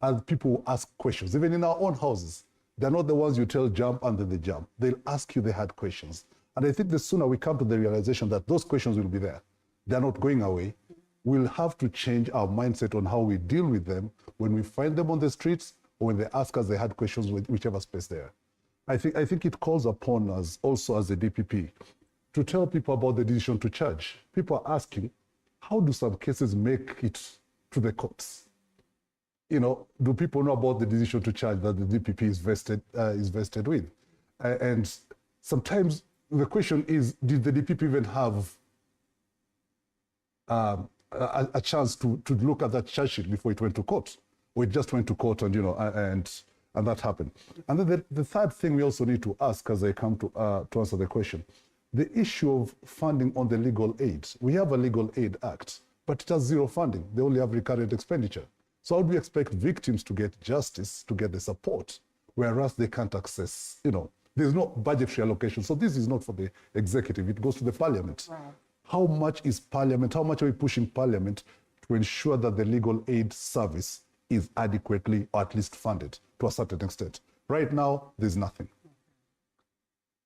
are people who ask questions, even in our own houses. They're not the ones you tell jump and then they jump. They'll ask you the hard questions. And I think the sooner we come to the realization that those questions will be there, they're not going away, we'll have to change our mindset on how we deal with them when we find them on the streets or when they ask us the hard questions with whichever space they are. I think it calls upon us also as a DPP to tell people about the decision to charge. People are asking, how do some cases make it to the courts? Do people know about the decision to charge that the DPP is vested with? And sometimes the question is, did the DPP even have a chance to look at that charge sheet before it went to court? Or it just went to court and, and that happened. And then the third thing we also need to ask as I come to answer the question, the issue of funding on the legal aid. We have a legal aid act, but it has zero funding. They only have recurrent expenditure. So how do we expect victims to get justice, to get the support, whereas they can't access, there's no budgetary allocation. So this is not for the executive, it goes to the parliament. Right. How much is parliament, how much are we pushing parliament to ensure that the legal aid service is adequately or at least funded to a certain extent? Right now, there's nothing.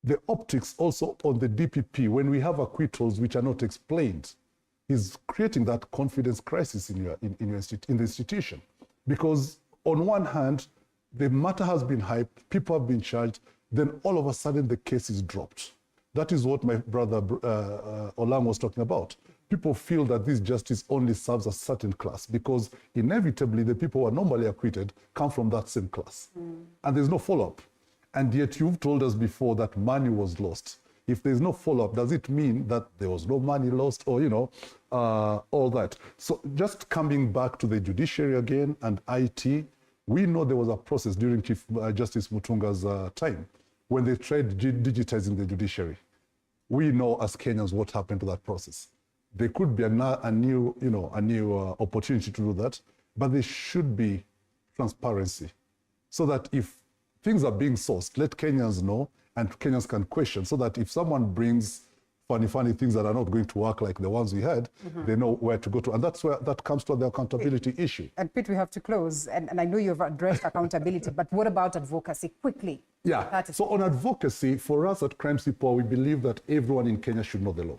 The optics also on the DPP, when we have acquittals which are not explained, is creating that confidence crisis in the institution. Because on one hand, the matter has been hyped, people have been charged, then all of a sudden the case is dropped. That is what my brother Olam was talking about. People feel that this justice only serves a certain class because inevitably the people who are normally acquitted come from that same class. And there's no follow-up. And yet you've told us before that money was lost. If there's no follow-up, does it mean that there was no money lost or, all that? So just coming back to the judiciary again and IT, we know there was a process during Chief Justice Mutunga's time when they tried digitizing the judiciary. We know as Kenyans what happened to that process. There could be a new opportunity to do that, but there should be transparency so that if things are being sourced, let Kenyans know and Kenyans can question so that if someone brings funny things that are not going to work like the ones we had, they know where to go to. And that's where that comes to the accountability issue. And Pete, we have to close. And I know you've addressed accountability, but what about advocacy? Quickly. Yeah, so on advocacy, for us at Crime Support, we believe that everyone in Kenya should know the law.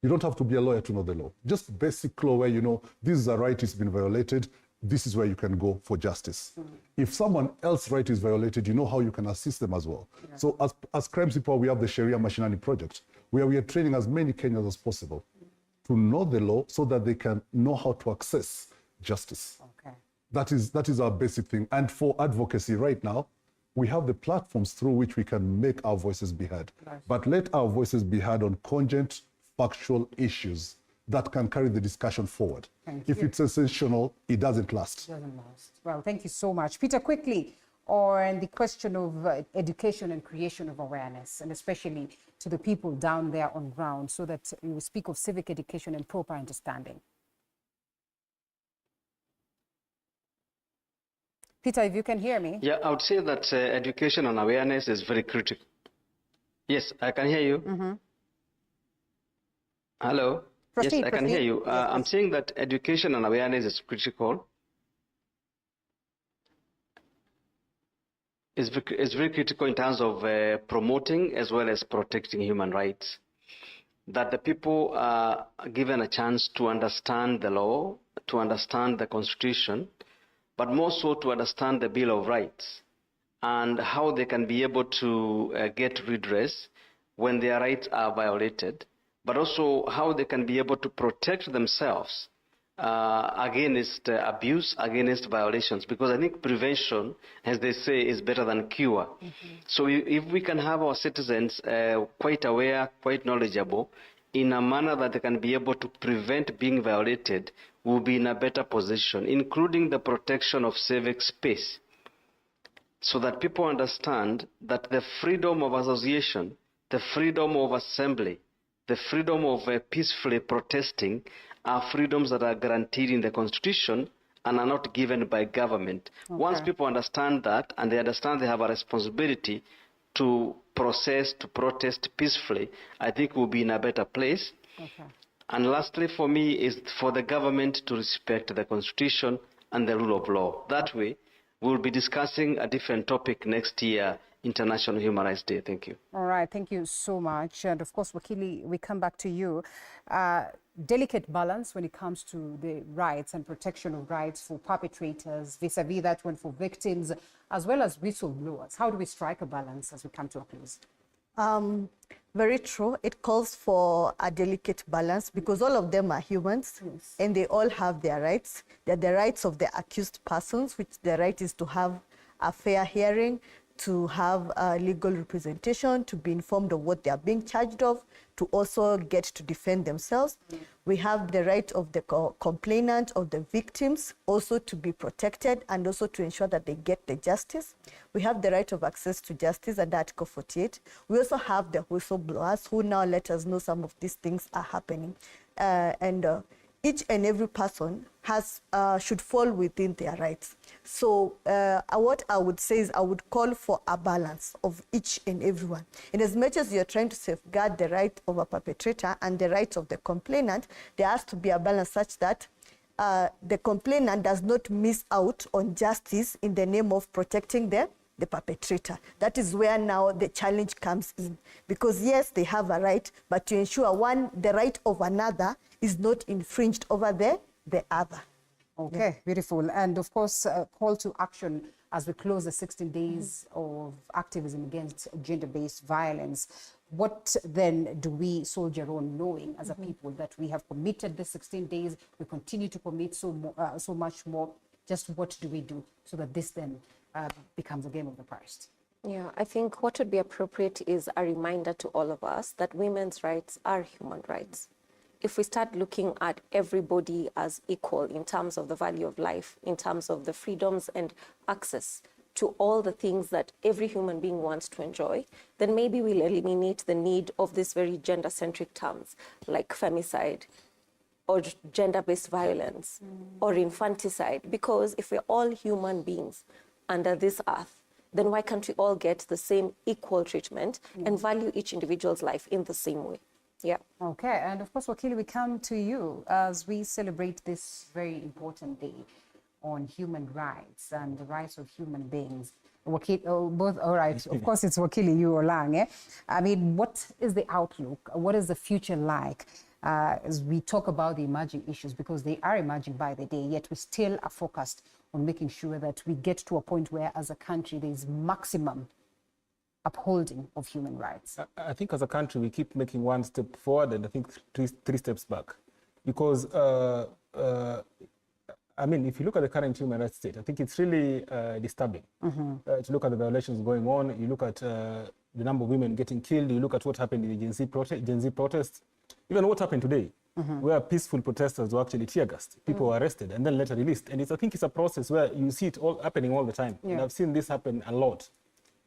You don't have to be a lawyer to know the law. Just basic law where this is a right, it's been violated, this is where you can go for justice. If someone else's right is violated, you know how you can assist them as well. Yeah. So as Crime Support, we have the Sharia Mashinani project, where we are training as many Kenyans as possible to know the law so that they can know how to access justice. Okay. That is our basic thing. And for advocacy right now, we have the platforms through which we can make our voices be heard. Nice. But let our voices be heard on congent, factual issues that can carry the discussion forward. If you. it's sensational, it doesn't last. Doesn't last. Well, thank you so much. Peter, quickly on the question of education and creation of awareness, and especially to the people down there on ground, so that you speak of civic education and proper understanding. Peter, if you can hear me. Yeah, I would say that education and awareness is very critical. Yes, I can hear you. Hello? Proceed, yes, I can hear you. Yes, I'm saying that education and awareness is critical. It's very critical in terms of promoting as well as protecting human rights. That the people are given a chance to understand the law, to understand the Constitution, but more so to understand the Bill of Rights and how they can be able to get redress when their rights are violated, but also how they can be able to protect themselves against abuse, against violations, because I think prevention, as they say, is better than cure. So if we can have our citizens quite aware, quite knowledgeable, in a manner that they can be able to prevent being violated, we'll be in a better position, including the protection of civic space, so that people understand that the freedom of association, the freedom of assembly, the freedom of peacefully protesting are freedoms that are guaranteed in the Constitution and are not given by government. Once people understand that, and they understand they have a responsibility to protest peacefully, I think we'll be in a better place. And lastly, for me, is for the government to respect the Constitution and the rule of law. That way, we'll be discussing a different topic next year, International Human Rights Day. Thank you. All right, thank you so much. And of course, Wakili, we come back to you. Delicate balance when it comes to the rights and protection of rights for perpetrators, vis-a-vis that one for victims, as well as whistleblowers. How do we strike a balance as we come to a close? Very true. It calls for a delicate balance because all of them are humans and they all have their rights. They're the rights of the accused persons, which the right is to have a fair hearing, to have legal representation, to be informed of what they are being charged of, to also get to defend themselves. We have the right of the complainant, of the victims, also to be protected and also to ensure that they get the justice. We have the right of access to justice under Article 48. We also have the whistleblowers who now let us know some of these things are happening. Each and every person should fall within their rights. So what I would say is I would call for a balance of each and everyone. And as much as you're trying to safeguard the right of a perpetrator and the rights of the complainant, there has to be a balance such that the complainant does not miss out on justice in the name of protecting the perpetrator. That is where now the challenge comes in. Because yes, they have a right, but to ensure the right of another is not infringed over the other. Okay, beautiful. And of course, call to action as we close the 16 days of activism against gender-based violence. What then do we soldier on, knowing as a people that we have committed the 16 days, we continue to commit so much more? Just what do we do so that this then becomes a game of the past? Yeah, I think what would be appropriate is a reminder to all of us that women's rights are human rights. If we start looking at everybody as equal in terms of the value of life, in terms of the freedoms and access to all the things that every human being wants to enjoy, then maybe we'll eliminate the need of these very gender-centric terms like femicide or gender-based violence or infanticide. Because if we're all human beings under this earth, then why can't we all get the same equal treatment and value each individual's life in the same way? Yeah. Okay. And of course, Wakili, we come to you as we celebrate this very important day on human rights and the rights of human beings. Wakili, both, all right. Of course, it's Wakili, you Olang. Eh? I mean, what is the outlook? What is the future like as we talk about the emerging issues? Because they are emerging by the day, yet we still are focused on making sure that we get to a point where, as a country, there is maximum upholding of human rights. I think as a country, we keep making one step forward and I think three steps back. Because, I mean, if you look at the current human rights state, I think it's really disturbing to look at the violations going on. You look at the number of women getting killed. You look at what happened in the Gen Z protests. Even what happened today. where peaceful protesters were actually tear gassed. People were arrested and then later released. And I think it's a process where you see it all happening all the time. And I've seen this happen a lot,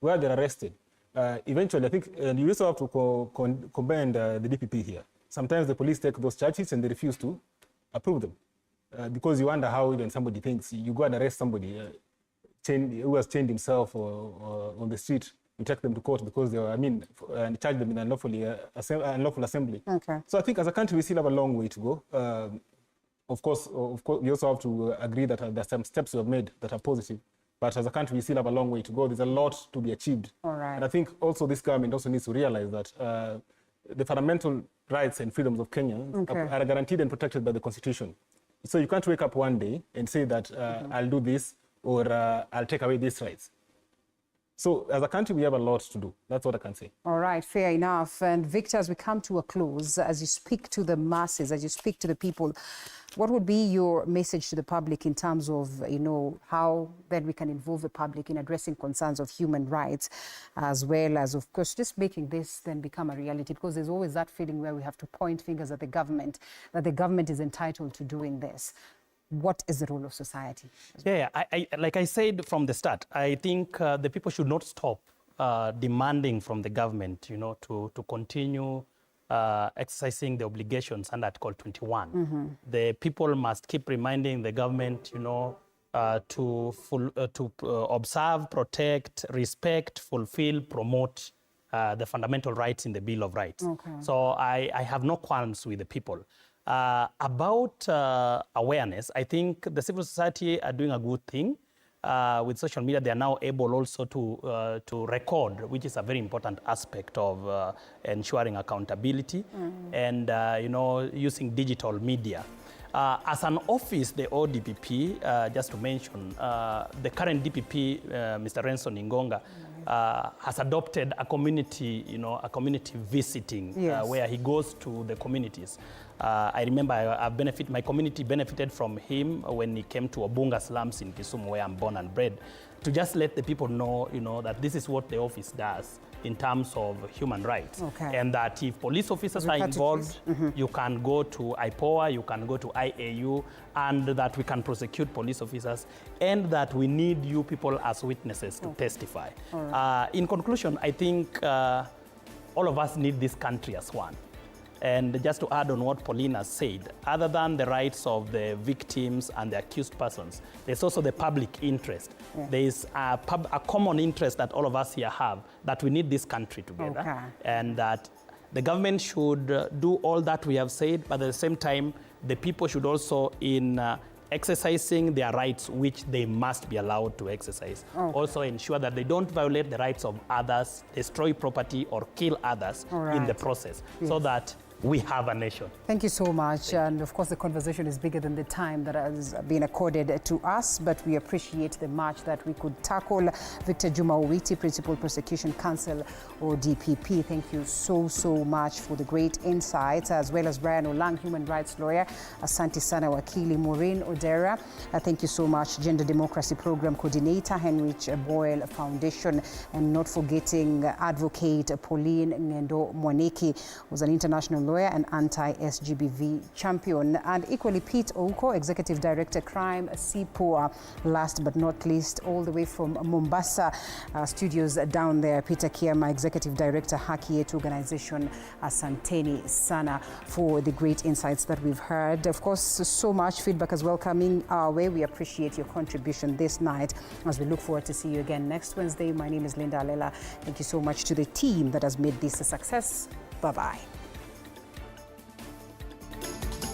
where they're arrested. Eventually, I think you also have to commend the DPP here. Sometimes the police take those charges and they refuse to approve them. Because you wonder how even somebody thinks. You go and arrest somebody who has chained himself or on the street. You take them to court because they were, and charge them in unlawful assembly. Okay. So I think as a country, we still have a long way to go. Of course, we also have to agree that there are some steps we have made that are positive. But as a country, we still have a long way to go. There's a lot to be achieved. All right. And I think also this government also needs to realize that the fundamental rights and freedoms of Kenyans are guaranteed and protected by the Constitution. So you can't wake up one day and say that I'll do this or I'll take away these rights. So as a country, we have a lot to do. That's what I can say. All right, fair enough. And Victor, as we come to a close, as you speak to the masses, as you speak to the people, what would be your message to the public in terms of, how then we can involve the public in addressing concerns of human rights, as well as, of course, just making this then become a reality? Because there's always that feeling where we have to point fingers at the government, that the government is entitled to doing this. What is the role of society? Yeah, like I said from the start, I think the people should not stop demanding from the government, to continue exercising the obligations under Article 21. The people must keep reminding the government, to observe, protect, respect, fulfill, promote the fundamental rights in the Bill of Rights. Okay. So I have no qualms with the people. About awareness, I think the civil society are doing a good thing. With social media, they are now able also to record, which is a very important aspect of ensuring accountability and, using digital media. As an office, the ODPP, just to mention, the current DPP, Mr. Renson Ingonga, has adopted a community, a community visiting, where he goes to the communities. I remember my community benefited from him when he came to Obunga slums in Kisumu, where I'm born and bred, to just let the people know, that this is what the office does in terms of human rights. Okay. And that if police officers are involved, you can go to IPOA, you can go to IAU, and that we can prosecute police officers, and that we need you people as witnesses to testify. Right. In conclusion, I think all of us need this country as one. And just to add on what Paulina said, other than the rights of the victims and the accused persons, there's also the public interest. Yeah. There is a common interest that all of us here have, that we need this country together. Okay. And that the government should do all that we have said, but at the same time, the people should also, in exercising their rights, which they must be allowed to exercise, also ensure that they don't violate the rights of others, destroy property, or kill others in the process, so that we have a nation. Thank you so much. And of course, the conversation is bigger than the time that has been accorded to us, but we appreciate the much that we could tackle. Victor Juma Owiti, Principal Prosecution Counsel, or DPP. Thank you so much for the great insights, as well as Brian Olang, Human Rights Lawyer. Asante sana Wakili Maureen Odera. Thank you so much, Gender Democracy Program Coordinator, Heinrich Boyle Foundation, and not forgetting Advocate Pauline Ngendo Mwaniki, who's an international lawyer and anti-SGBV champion. And equally, Pete Ouko, Executive Director, Crime CPOA, last but not least, all the way from Mombasa studios down there, Peter Kiama, Executive Director, Haki Yetu Organization. Asanteni sana for the great insights that we've heard. Of course, so much feedback as well coming our way. We appreciate your contribution this night, as we look forward to see you again next Wednesday. My name is Linda Alela. Thank you so much to the team that has made this a success. Bye-bye.